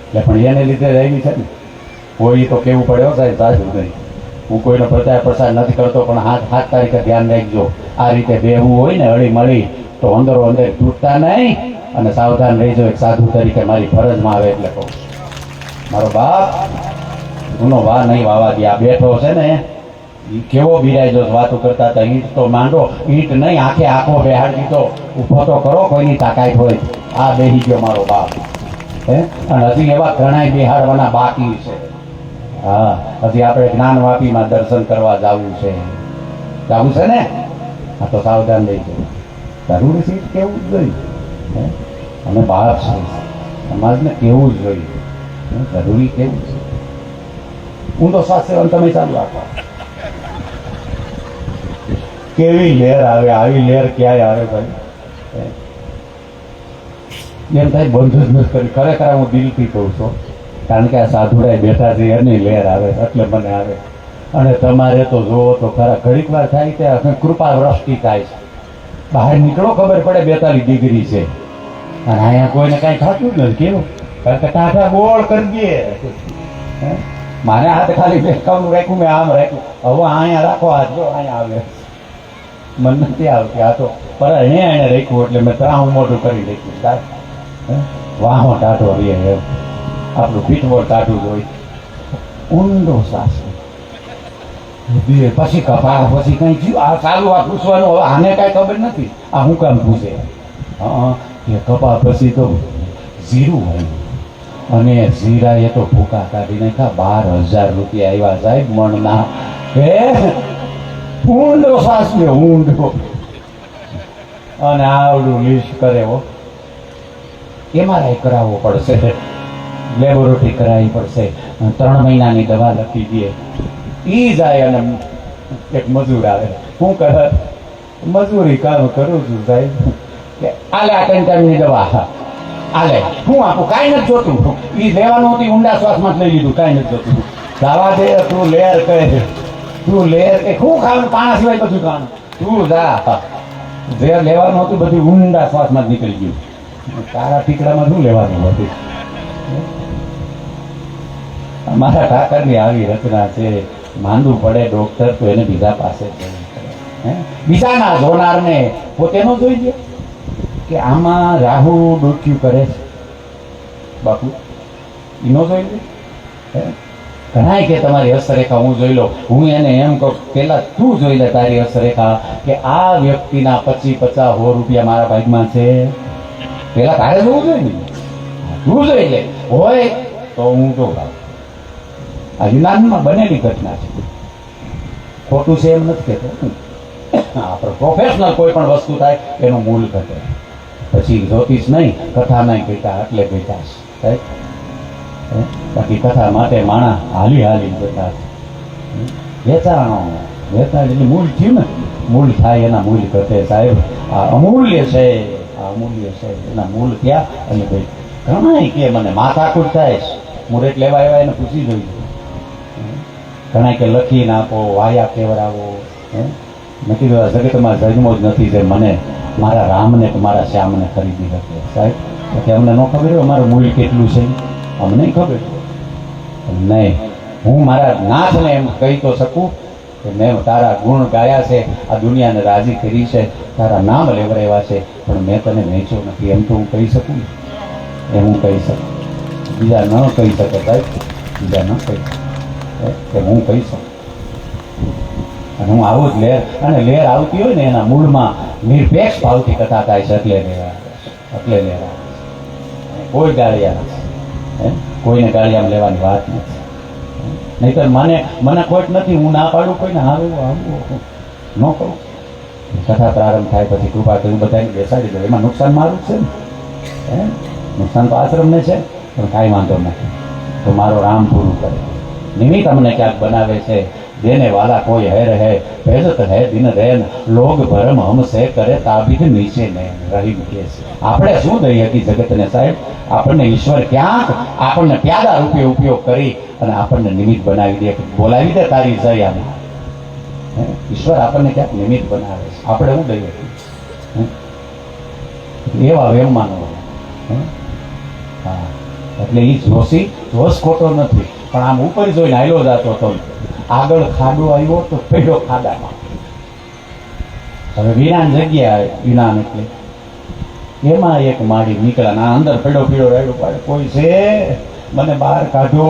એટલે પણ એને લીધે આવી છે ને કોઈ તો કેવું પડ્યો સાહેબ સાચું નહીં હું કોઈનો પ્રચાર પ્રસાર નથી કરતો પણ 7 તારીખે ધ્યાન રાખજો આ રીતે બેહવું હોય ને હળી મળી તો અંદરો અંદર તૂટતા નહીં અને સાવધાન રહેજો એક સાધુ તરીકે મારી ફરજમાં આવે એટલે કહું મારો બાપ ઉનો વા નહીં વાવા દે. આ બેઠો છે ને ઈ કેવો બિરાજો વાતો કરતા હતા. ઈંટ તો માંડો, ઈંટ નહીં આંખે આંખો બેહાડી દીધો. ઊભો તો કરો કોઈની તાકાત હોય. આ બેહી ગયો મારો બાપ. હે અને હજી એવા ઘણા બેહાડવાના બાકી છે. હા હજી આપણે જ્ઞાનવાપીમાં દર્શન કરવા જવું છે. જવું છે ને? આ તો સાવધાન રહી ગયું. જરૂરી છે કેવું જ જોઈએ. અને બાપ છે સમાજને કેવું જ જોઈએ. જરૂરી કેવું છે. ઊંડો શ્વાસ સેવન તમે ચાલુ રાખો. કેવી લહેર આવે, આવી લહેર ક્યાંય આવે ભાઈ? એમ થાય બંધ જ નથી કરી. ખરેખર હું દિલથી કહું છું, કારણ કે આ સાધુડાએ બેઠા છે એની લહેર આવે એટલે મને આવે. અને તમારે તો જોવો તો ખરા ઘડીક વાર થાય ત્યાં કૃપા વૃષ્ટિ થાય છે. બહાર નીકળો ખબર પડે 42 ડિગ્રી છે. અને અહીંયા કોઈને કાંઈ ખાતું જ નથી. કેવું? કારણ કે ટાઢા ગોળ કરી દે. મારે હાથે ખાલી બેસવાનું રાખ્યું, મેં આમ રાખ્યું. હવે અહીંયા રાખો, હાથ જો અહીંયા આવે. મન નથી આવતી. આ તો પર એને રાખ્યું એટલે મેં ત્રાહું મોઢું કરી રાખ્યું. વાહો ટાઢો રે એમ આપણું પીઠબોળ ટાઢું જ હોય. ઊંડો શ્વાસ પછી કપા પછી કઈ થયું. આ ચાલુ આ પૂછવાનું. હવે આને કાંઈ ખબર નથી આ હું કામ પૂછે. હા એ કપા પછી તો જીરું હોય. અને જીરા એ તો ભૂકા કાઢી નાખ્યા. 12,000 રૂપિયા આવ્યા સાહેબ મણના. હે ઊંડો શ્વાસ લે ઊંડો. અને આવડું લિસ્ટ કરે હો. એમઆરઆઈ કરાવવો પડશે, લેબોરેટરી કરાવવી પડશે, 3 મહિનાની દવા લખી દે. ઈ જાય અને એક મજૂર આવે. શું કરે? મજૂરી કામ કરું છું સાહેબ. કે આલે આ ટાઈમની દવા આલે. હું આપું? કાંઈ નથી જોતું. એ લેવાનું હતી ઊંડા શ્વાસમાં જ લઈ લીધું. કાંઈ નથી જોતું. દાવા દે તું લેર કહે. તું લેર કે શું ખાવાનું? પાણા સિવાય બધું ખાવાનું. તું જા. જે લેવાનું હતું બધું ઊંડા શ્વાસમાં જ નીકળી ગયું. તારા ટીકડામાં શું લેવાનું હતું? મારા ઠાકરની આવી રચના છે. માંદું પડે ડોક્ટર તો એને બીજા પાસે બીજાના જોનારને પોતે ન જોઈ દે કે આમાં રાહુ ડોક્યું કરે છે બાપુ. એ ન જોઈ દે. ઘણાય કે તમારી હસ્તરેખા હું જોઈ લો. હું એને એમ કહું પેલા તું જોઈ લે તારી હસ્તરેખા કે આ વ્યક્તિના 25-50 રૂપિયા મારા ભાગમાં છે. પેલા તારે જોવું જોઈએ ને. તું જોઈ લે. હોય તો હું તો આ યુનાનમાં બનેલી ઘટના છે. ખોટું છે એમ નથી કહેતો. આપણે પ્રોફેશનલ કોઈ પણ વસ્તુ થાય એનું મૂળ ઘટે. પછી જ્યોતિષ નહીં, કથા નહીં કહેતા એટલે કહેતા સાહેબ. બાકી કથા માટે માણા હાલી કહેતા વેચાણો. વેચાણ એટલે મૂળ થયું ને. મૂળ થાય એના મૂળ ઘટે સાહેબ. આ અમૂલ્ય છે, આ અમૂલ્ય છે. એના મૂળ ત્યાં અને ભાઈ ઘણા કે મને માથાકૂટ થાય. મુહૂર્ત લેવા આવ્યા એને પૂછી જોયું. ઘણા કે લખીને આપો, વાયા કેવડાવો. મેં કીધું જગતમાં જન્મો જ નથી જે મને મારા રામને કે મારા શ્યામને ખરીદી શકે સાહેબ. કે અમને ન ખબર હોય અમારું મૂલ્ય કેટલું છે? અમને ખબર નહીં. હું મારા નાથને એમ કહી તો શકું કે મેં તારા ગુણ ગાયા છે, આ દુનિયાને રાજી કરી છે, તારા નામ લેવડાવ્યા છે, પણ મેં તને વેચ્યો નથી. એમ તો હું કહી શકું ને. એમ હું કહી શકું. બીજા ન કહી શકે સાહેબ. બીજા ન કહી શકે કે હું કહી શકું. અને હું આવું જ લહેર. અને લહેર આવતી હોય ને એના મૂળમાં નિરપેક્ષ ભાવથી કથા થાય છે. એટલે લહેર આવે છે. એટલે લહેર આવે છે. કોઈ ગાળિયા નથી. કોઈને ગાળિયામાં લેવાની વાત નથી. નહીંતર મને ખોટ નથી. હું ના પાડું કોઈને. આવું ન કહું. કથા પ્રારંભ થાય પછી કૃપા કરી બધાને બેસાડી દો. એમાં નુકસાન મારું જ છે ને. નુકસાન તો આશ્રમને છે, પણ કાંઈ વાંધો નથી. તો મારો રામ પૂરું કરે. નિમિત્ત અમને ક્યાંક બનાવે છે. देने वाला कोई है रहे भेजत है दिन रैन लोग भरम हमसे करे ताबिद नीचे ने रही કેસ. આપણે શું દઈએ કે જગતને સાહેબ? આપણને ઈશ્વર ક્યાંક આપણને પ્યાદા રૂપે ઉપયોગ કરી અને આપણને નિમિત્ત બનાવી દે. બોલાવી દે તારી જય આને. ઈશ્વર આપણને ક્યાંક નિમિત્ત બનાવે છે. આપણે શું દઈએ? એવા વેમમાં હા. એટલે એ જોશ ખોટો નથી, પણ આમ ઉપર જોઈને હાલ્યો જતો હતો. આગળ ખાડો આવ્યો તો પેલો ખાડામાં. હવે વિરાન જગ્યા વિરાન એટલે એમાં એક માળી નીકળ્યા. ના અંદર પેડો રાયડો પાડે કોઈ છે મને બહાર કાઢો.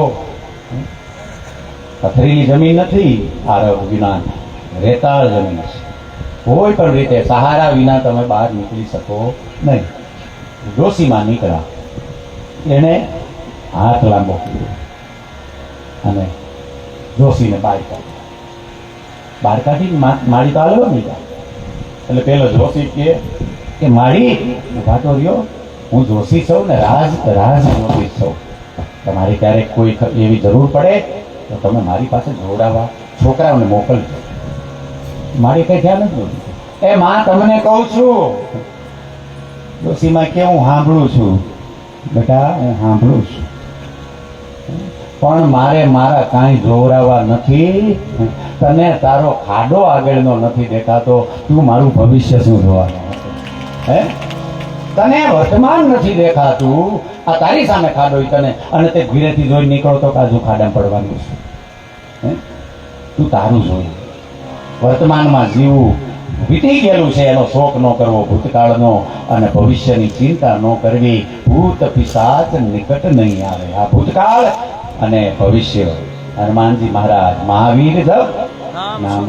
પથરીલી જમીન નથી આરવ વિના, રેતાળ જમીન છે. કોઈ પણ રીતે સહારા વિના તમે બહાર નીકળી શકો નહીં. ડોશીમાં નીકળ્યા, એને હાથ લાંબો કર્યો અને ડોશીને બહાર કાઢી માળી તો હાલવા નહીં જાય. એટલે પેલો જોશી કે માળી ઉભા તો રહ્યો, હું જોશી છું ને રાજ જોશી છું. તમારી ક્યારેક કોઈ એવી જરૂર પડે તો તમે મારી પાસે જોડાવા છોકરાઓને મોકલજો. મારી કઈ ધ્યાન જ નથી. એ માં તમને કહું છું. ડોશીમાં કે હું સાંભળું છું બેટા, હું સાંભળું છું, પણ મારે મારા કાંઈ જોવરાવા નથી. તને તારો ખાડો આગળનો નથી દેખાતો, તું મારું ભવિષ્ય શું જોવાનું? હે, તને વર્તમાન નથી દેખાતું, આ તારી સામે ખાડો તને, અને તે ધીરેથી જોઈ નીકળો તો કાજુ ખાડામાં પડવાનું છે. હે, તું તારું જોઈ વર્તમાનમાં જીવવું. વીતી ગયેલું છે એનો શોક ન કરવો ભૂતકાળનો, અને ભવિષ્યની ચિંતા ન કરવી. ભૂત પિશાચ નિકટ નહીં આવે. આ ભૂતકાળ અને ભવિષ્ય. હનુમાનજી મહારાજ મહાવીર જપ નામ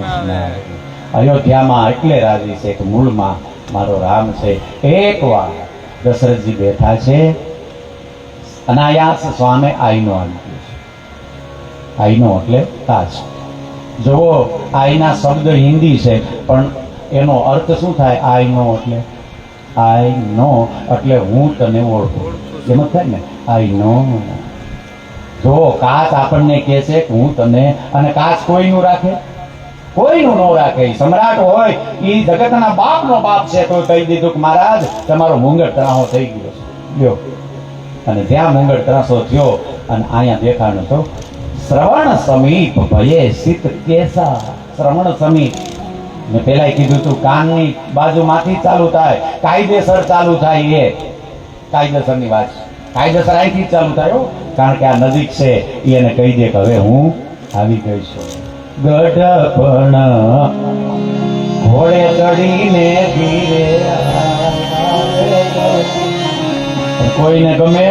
અયોધ્યામાં એટલે રાજી છે કે મૂળમાં મારો રામ છે. એક વાર દશરથજી બેઠા છે, અનાયાસ સ્વામે આઈનો આવી ગયો છે. આઈનો એટલે કાચ. જુઓ, આઈના શબ્દ હિન્દી છે, પણ એનો અર્થ શું થાય? આઈનો એટલે આઈ નો એટલે હું તને ઓળખું, એમ જ થાય ને, આઈ નો. જો કાચ આપણને કહે છે કે હું તને, અને કાચ કોઈનું રાખે? કોઈનું ન રાખે. સમ્રાટ હોય, એ જગતના બાપનો બાપ છે, તો કહી દીધું કે મહારાજ તમારો મુંગળ ત્રાસો થઈ ગયો છે, લ્યો. અને જ્યાં મુંગળ ત્રાસો થયો, અને અહીંયા દેખાડું તો શ્રવણ સમીપ ભયે શીત કેસા. શ્રવણ સમીપ મેં પેલા કીધું તું, કાનની બાજુમાંથી ચાલુ થાય, કાયદેસર ચાલુ થાય. એ કાયદેસરની વાત છે. કાયદેસર અહીંથી ચાલુ થાય, કારણ કે આ નજીક છે. એને કહી દે કે હવે હું આવી ગઈ છું. ગઢપણ ઘોડે ચડીને ધીરે કોઈને ગમે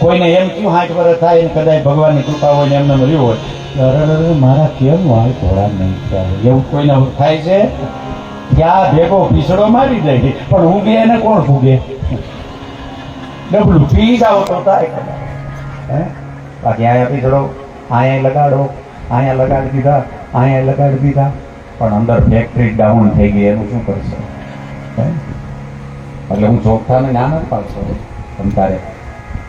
કોઈને એમ ક્યું 60 વર્ષ થાય ને કદાચ ભગવાનની કૃપા હોય ને એમને મળ્યું હોય, અરે મારા કેમ વાળ થોડા નહીં થાય, એવું કોઈને થાય છે? ત્યાં ભેગો પીસડો મારી જાય, પણ ઊંઘે એને કોણ ફૂગે? ડબલું પી જાવ તો થાય. બાકી અહીંયા પીસડો, અહીંયા લગાડો, અહીંયા લગાડી દીધા, અહીંયા લગાડી દીધા, પણ અંદર ફેક્ટરી ડાઉન થઈ ગઈ, એનું શું કરશે? એટલે હું ચોખ્ખાને જ્ઞાન જ પાડશો તમતારે.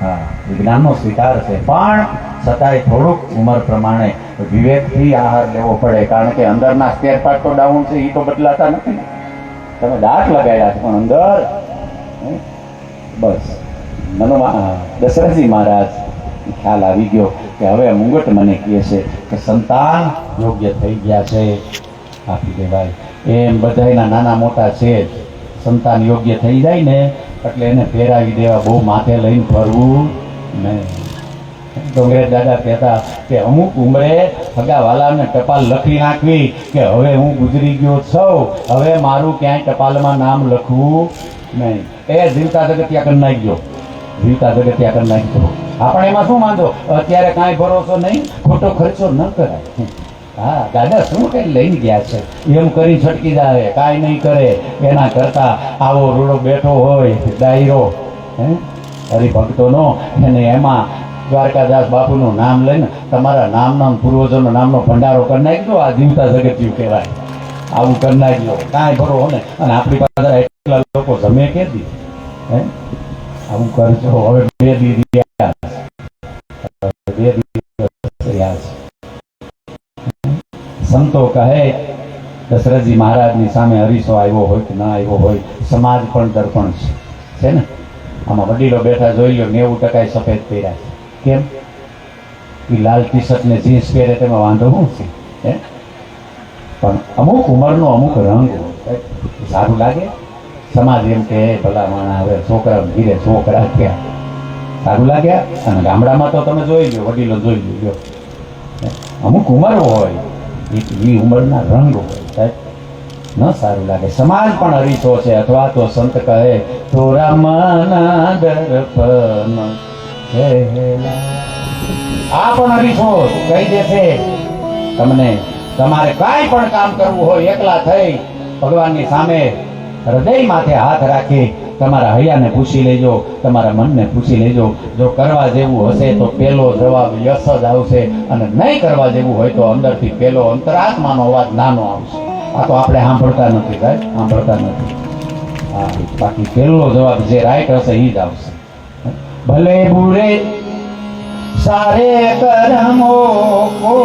હા, વિજ્ઞાનનો સ્વીકાર છે, પણ છતાંય થોડુંક ઉંમર પ્રમાણે વિવેકથી આહાર લેવો પડે, કારણ કે અંદરના સ્પેર પાર્ટ તો ડાઉન છે, એ તો બદલાતા નથી. તમે દાંત લગાડ્યા છે, પણ અંદર બસ. દશરથજી મહારાજ ખ્યાલ આવી ગયો કે હવે મુંગટ મને કહે છે કે સંતાન યોગ્ય થઈ ગયા છે, આપી દેવાય. એમ બધાના નાના મોટા છે, સંતાન યોગ્ય થઈ જાય ને એટલે એને ફેરાવી દેવા, બહુ માથે લઈને ફરવું નહીં. ડોંગરે દાદા કહેતા કે અમુક ઉંમરે સગાવાલાને ટપાલ લખી નાખવી કે હવે હું ગુજરી ગયો છું, હવે મારું ક્યાંય ટપાલમાં નામ લખવું નહીં. એ જીવતા જગતિયા કરી નાખજો, જીવતા જગતિયા કરી નાખજો. આપણે એમાં શું વાંધો? અત્યારે કાંઈ ભરોસો નહીં, ખોટો ખર્ચો ન કરાય. હા, દાદા શું કઈ લઈને ગયા છે એમ કરી છટકી જાય, કાંઈ નહીં કરે. એના કરતા આવો રૂડો બેઠો હોય ડાયરો હરિભક્તોનો, એને એમાં દ્વારકાદાસ બાપુનું નામ લઈને તમારા નામના પૂર્વજોના નામનો ભંડારો કરી નાખજો. આ જીવતા જગત્યું કહેવાય. આવું કરી નાખજો, કાંઈ ભરો ને. અને આપણી પાસે એટલા લોકો જમે કે દી આવું કરજો. હવે 2 દિવસ રહ્યા છે. સંતો કહે દશરથજી મહારાજની સામે હરીસો આવ્યો હોય કે ના આવ્યો હોય, સમાજ પણ દર્પણ છે ને. આમાં વડીલો બેઠા જોઈ લો, 90% સફેદ પહેર્યા છે. કેમ? એ લાલ ટી શર્ટ ને જીન્સ પહેરે તેમાં વાંધો શું છે? પણ અમુક ઉંમરનો અમુક રંગ સારું લાગે. સમાજ એમ કે ભલા માણા હવે છોકરા ધીરે છોકરા થયા, સારું લાગ્યા. અને ગામડામાં તો તમે જોઈ લો, વડીલો જોઈ લો, અમુક ઉંમર હોય, એ ઉંમરના રંગ હોય, સાહેબ ન સારું લાગે. સમાજ પણ હરીસો છે. અથવા તો સંત કહે થોડા મના દર્પણ આ પણ અરીસો કહી દેશે તમને તમારે કાંઈ પણ કામ કરવું હોય એકલા થઈ ભગવાનની સામે હૃદય માથે હાથ રાખી તમારા હૈયાને પૂછી લેજો, તમારા મનને પૂછી લેજો. જો કરવા જેવું હશે તો પેલો જવાબ યસ જ આવશે, અને નહીં કરવા જેવું હોય તો અંદરથી પેલો અંતરાત્માનો અવાજ નાનો આવશે. આ તો આપણે સાંભળતા નથી સાહેબ, સાંભળતા નથી. હા, બાકી પેલો જવાબ જે રાઈટ હશે એ જ આવશે. ભલે બુરે સારે કર્મો કો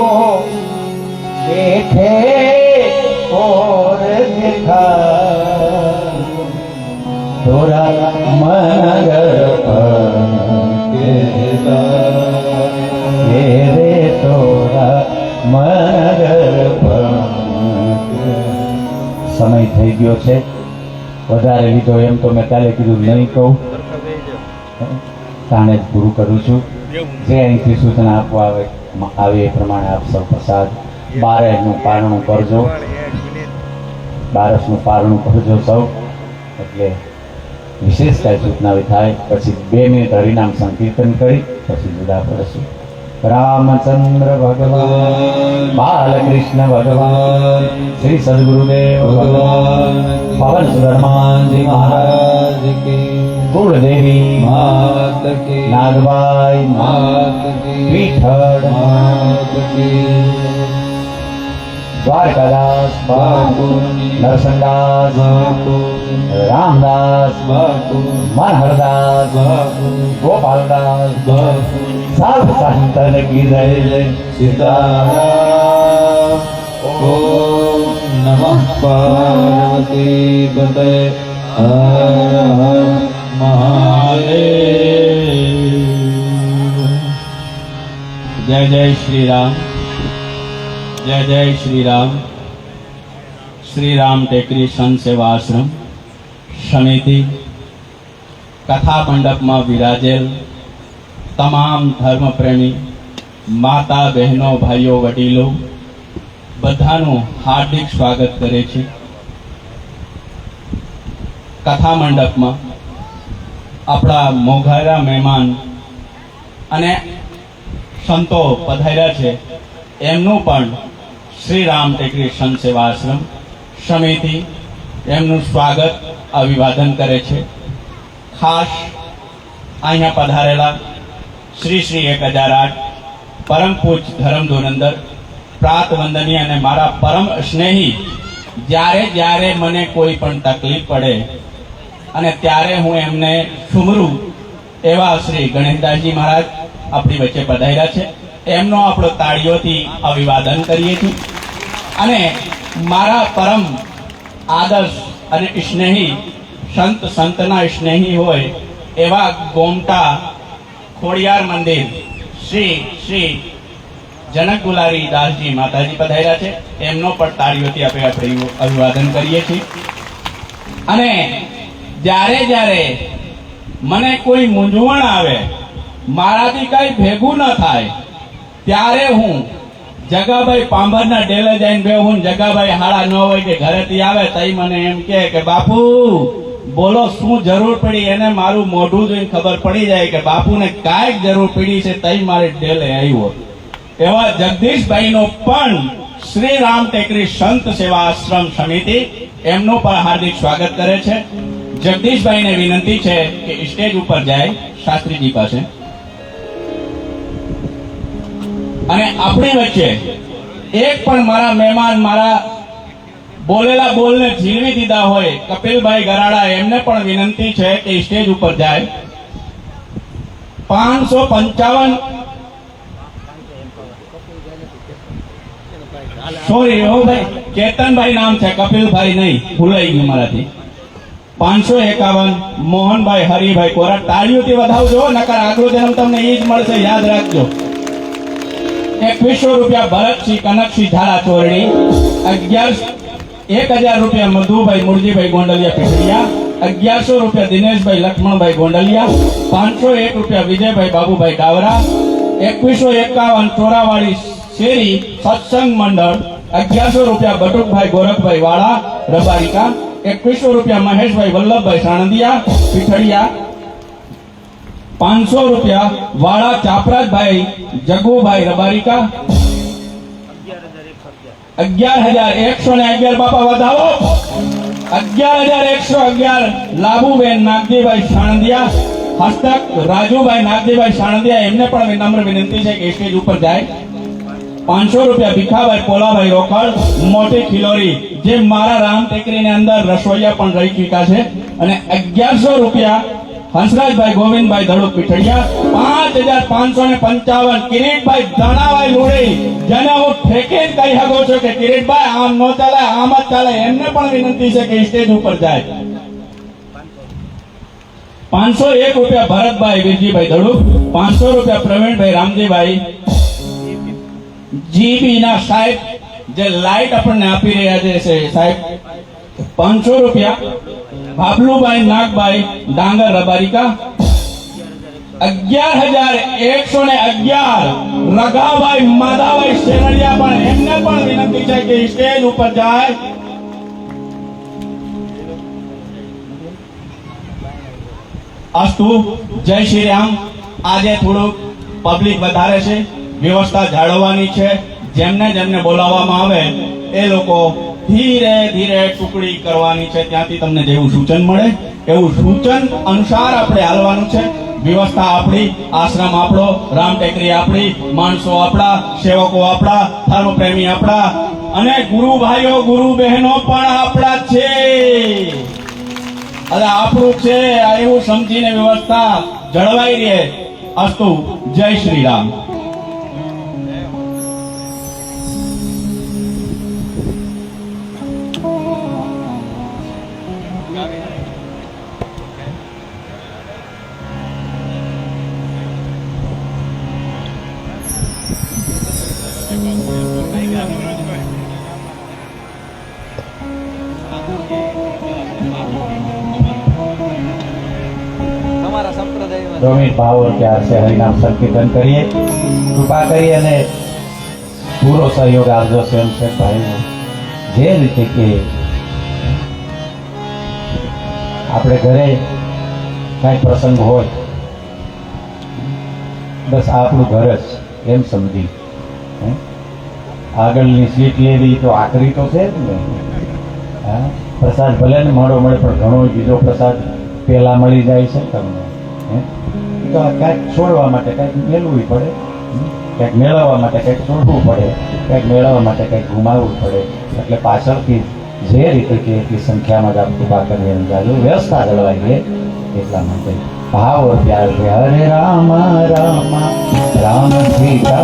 દેખે और दिखा तोरा मन रे तोरा मन સમય થઈ ગયો છે, વધારે લીધો એમ તો મેં કાલે કીધું નહીં કહું, તાણે જ પૂરું કરું છું. જે અહીંથી સૂચના આપવા આવે એ પ્રમાણે આપ સૌ પ્રસાદ બારસનું પારણું કરજો, બારસનું પારણું કરજો સૌ. એટલે વિશેષ કાંઈ સૂચના થાય પછી 2 મિનિટ હરિનામ સંકીર્તન કરી પછી જુદા પડશું. રામચંદ્ર ભગવાન, બાલકૃષ્ણ ભગવાન, શ્રી સદગુરુદેવ ભગવાન, પવન સુધર્માનજી મહારાજ કી, કુળદેવી માત કી, નાગબાઈ માત કી, વિઠ્ઠલ માત કી, દ્વારકાદાસ બાપુ, નરસંદાસ બાપુ, રામદાસ બાપુ, મનહરદાસ બાપુ, ગોપાલદાસ બાપુ, सब संतन की जय. सीताराम. ओम नमः पार्वती पते हर हर महादेव. जय जय श्री राम, जय जय श्री राम. श्री राम टेकरी संत सेवा आश्रम समिति कथा मंडप में विराजेल તમામ ધર્મ પ્રેમી માતા બહેનો ભાઈઓ વડીલો બધાનું હાર્દિક સ્વાગત કરે છે. કથા મંડપમાં આપણા મોઘારા મહેમાન અને સંતો પધાર્યા છે, એમનું પણ શ્રી રામ ટેકરી સંત સેવા આશ્રમ સમિતિ એમનું સ્વાગત અભિવાદન કરે છે. ખાસ અહીંયા પધારેલા શ્રી શ્રી 1008 પરમ પૂજ ધર્મ ધોરંદર પ્રાત વંદનીય અને મારા પરમ સ્નેહી, જ્યારે મને કોઈ પણ તકલીફ પડે અને ત્યારે હું એમને સુમરું એવા શ્રી ગણેશદાસજી મહારાજ આપણી વચ્ચે પધાર્યા છે. એમનો આપણો તાળીઓથી અભિવાદન કરીએ છીએ. અને મારા પરમ આદર્શ અને સ્નેહી સંતના સ્નેહી હોય એવા ગોમટા ખોડિયાર મંદિર શ્રી શ્રી જનક ગુલારી દાસજી માતાજી પધાર્યા છે. એમનો પણ તાળીઓથી આપણે અભિવાદન કરીએ છીએ. અને જ્યારે મને કોઈ મૂંઝવણ આવે, મારાથી કઈ ભેગું ન થાય, ત્યારે હું જગાભાઈ પાંભરના ડેલે જઈને બેહું. જગાભાઈ 9:30 વાગે ઘરેથી આવે તઈ મને એમ કે બાપુ બોલો શું જરૂર પડી. એને મારું મોઢું જોઈને ખબર પડી જાય કે બાપુને કાંઈક જરૂર પડી છે, તઈ મારે ડેલે આવ્યો. એવા જગદીશભાઈનો પણ શ્રી રામ ટેકરી સંત સેવા આશ્રમ સમિતિ એમનું પણ હાર્દિક સ્વાગત કરે છે. જગદીશભાઈને વિનંતી છે કે સ્ટેજ ઉપર જાય શાસ્ત્રીજી પાસે. અને આપણી વચ્ચે એક પણ મારા મહેમાન મારા બોલેલા બોલને ઝીલવી દીધા હોય, કપિલભાઈ ગરાડા, એમને પણ વિનંતી છે કે સ્ટેજ ઉપર જાય. 555 સોરી હો ભાઈ, કેતનભાઈ નામ છે, કપિલભાઈ નહીં, ભૂલાઈ ગયું મારાથી. 551 મોહનભાઈ હરિભાઈ કોરા. તાળીઓથી વધાવજો, નકર આગલો જન્મ તમને એ જ મળશે, યાદ રાખજો. 2100 રૂપિયા ભરતસિંહ કનકસિંહ ઝાલા ચોરડી. 1000 રૂપિયા મધુભાઈ મુરજીભાઈ ગોંડલિયા પીઠડિયા. 1100 રૂપિયા દિનેશભાઈ લક્ષ્મણભાઈ ગોંડલિયા. 501 રૂપિયા વિજયભાઈ બાબુભાઈ ડાવરા. 2151 ચોરાવાડી શેરી સત્સંગ મંડળ. 1100 રૂપિયા બટુકભાઈ ગોરખભાઈ વાળા રબારિકા. 2100 રૂપિયા મહેશભાઈ વલ્લભભાઈ સાણંદિયા પીઠડિયા. ₹500 વાળા ચાપરાજભાઈ જગુભાઈ રબારિકા 11,111 બાપા વધાવો 11,111 લાભુબેન નાગજીભાઈ સાણંદિયા હસ્તક રાજુભાઈ નાગજીભાઈ સાણંદિયા એમને પણ વિનમ્ર વિનંતી છે કે સ્ટેજ ઉપર જાય ₹500 ભીખાભાઈ પોલાભાઈ રોકડ મોટી ખિલોરી જે મારા રામ ટેકરીની અંદર રસોઈયા પણ રહી ચૂક્યા છે અને ₹1100 હંસરાજભાઈ ગોવિંદભાઈ ધડુક પીઠડિયા 5,555 કિરીટભાઈ ધણાભાઈ લુડી જેને હું ઠેકે જ કહી શકો છો કે કિરીટભાઈ આમ નો ચાલે આમ જ ચાલે એમને પણ વિનંતી છે કે સ્ટેજ ઉપર જાય ₹501 ભરતભાઈ વિરજીભાઈ ધડુક ₹500 પ્રવીણભાઈ રામજીભાઈ જીબી ના સાહેબ જે લાઈટ આપણને આપી રહ્યા છે સાહેબ ₹500 બાબલુભાઈ નાગભાઈ ડાંગર રબારિકા 11,111 રઘાભાઈ માધાભાઈ શેરડિયા પણ એમને પણ વિનંતી છે કે સ્ટેજ ઉપર જાય અસ્તુ જય શ્રી રામ આજે થોડુંક પબ્લિક વધારે છે વ્યવસ્થા જાળવવાની છે જેમને જેમને બોલાવવામાં આવે એ લોકો ધીરે ધીરે ટુકડી કરવાની છે ત્યાંથી તમને જેવું સૂચન મળે એવું સૂચન અનુસાર આપણે હાલવાનું છે વ્યવસ્થા આપણી આશ્રમ આપણો રામ ટેકરી આપણી માણસો આપણા સેવકો આપણા ધર્મ પ્રેમી આપણા અને ગુરુ ભાઈઓ ગુરુ બહેનો પણ આપણા છે અને આપણું છે એવું સમજીને વ્યવસ્થા જળવાઈ રહે અસ્તુ જય શ્રી રામ રોમિત ભાવો ત્યાર છે હરિનામ સંકીર્તન કરીએ કૃપા કરી અને પૂરો સહયોગ આપજો સ્વયંસેવક ભાઈઓ જે રીતે કે આપણે ઘરે કાંઈ પ્રસંગ હોય બસ આપણું ઘર જ એમ સમજી આગળની સીટ લેવી તો આખરી તો છે જ ને હા પ્રસાદ ભલે ને મોડો મળે પણ ઘણો બીજો પ્રસાદ પહેલા મળી જાય છે તમને તો કાંઈક છોડવા માટે કાંઈક મેળવવું પડે કંઈક મેળવવા માટે કંઈક છોડવું પડે કંઈક મેળવવા માટે કંઈક ગુમાવવું પડે એટલે પાછળથી જે રીતે કે એટલી સંખ્યામાં જ આપ કૃપા કરી અંદાજો વ્યવસ્થા જળવાઈ ગઈ એટલા માટે ભાવ પ્યાર છે હરે રામ રામ રામ સીતા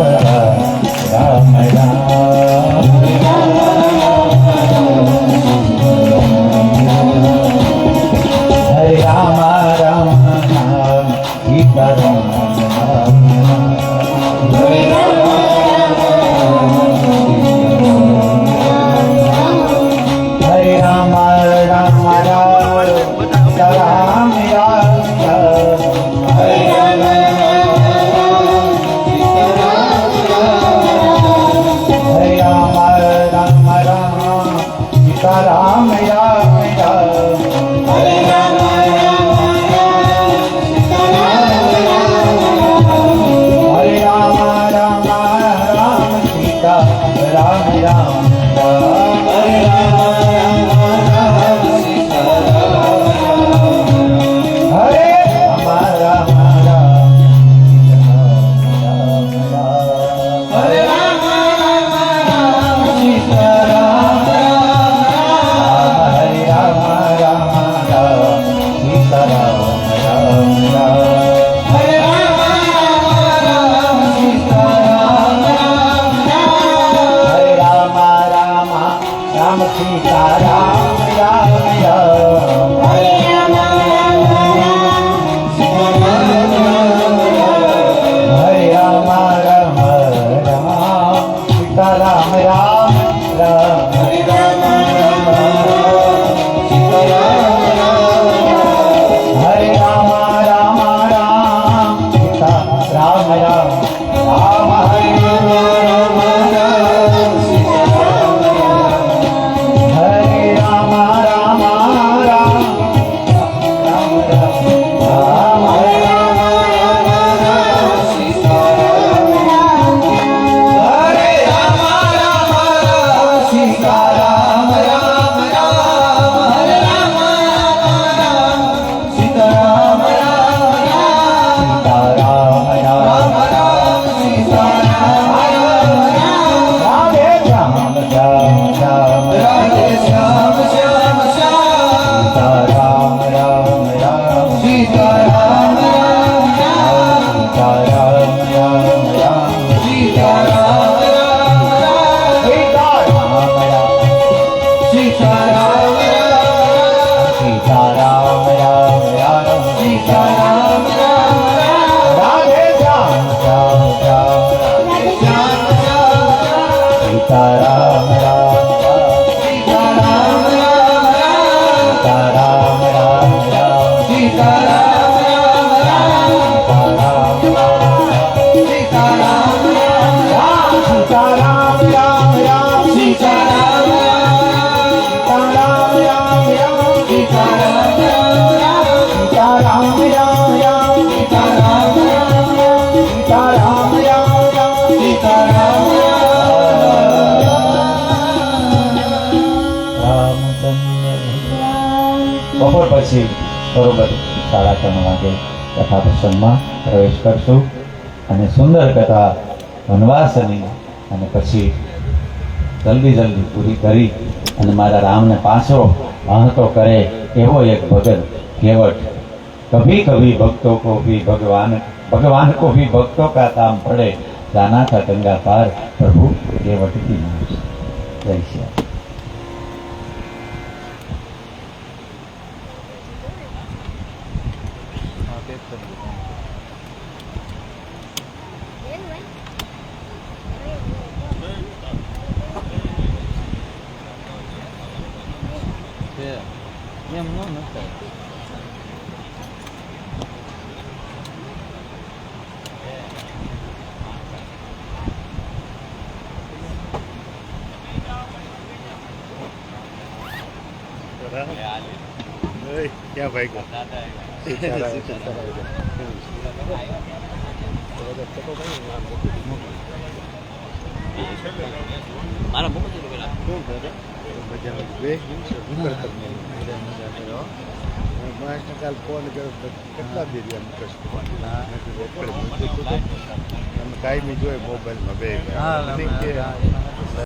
રામ રામ હરે રામ રામ રામ સીતા રામ રામ સીતારામ સીતારામ રામ રામ સીતારામ રાધે શ્યામ શ્યામ શ્યામ રાધે શ્યામ સીતારામ રામ સીતારામ સીતારામ રામ રામ સીતારામ સીતારામ સીતારામ રામ સીતારામ રામ રામ સીતારામ સીતારામ રામ રામ સીતારામ સીતારામ રામ રામ સીતારામ સીતારામ રામ રામ સીતારામ બપોર પછી બરોબર 3:30 વાગે કથા પ્રસંગમાં પ્રવેશ કરશું અને સુંદર કથા વનવાસની અને પછી જલ્દી પૂરી કરી અને મારા રામને પાછો વાહતો કરે એવો એક ભગત કેવટ કભી કભી ભક્તો કો ભી ભગવાન કો ભી ભક્તો કા કામ પડે जाना था गंगा पार प्रभु केवट की नाम से जय श्याम क्या भाई को કાલ ફોન કર્યો કેટલા દીધી કાંઈ બી જોઈએ મોબાઈલમાં બે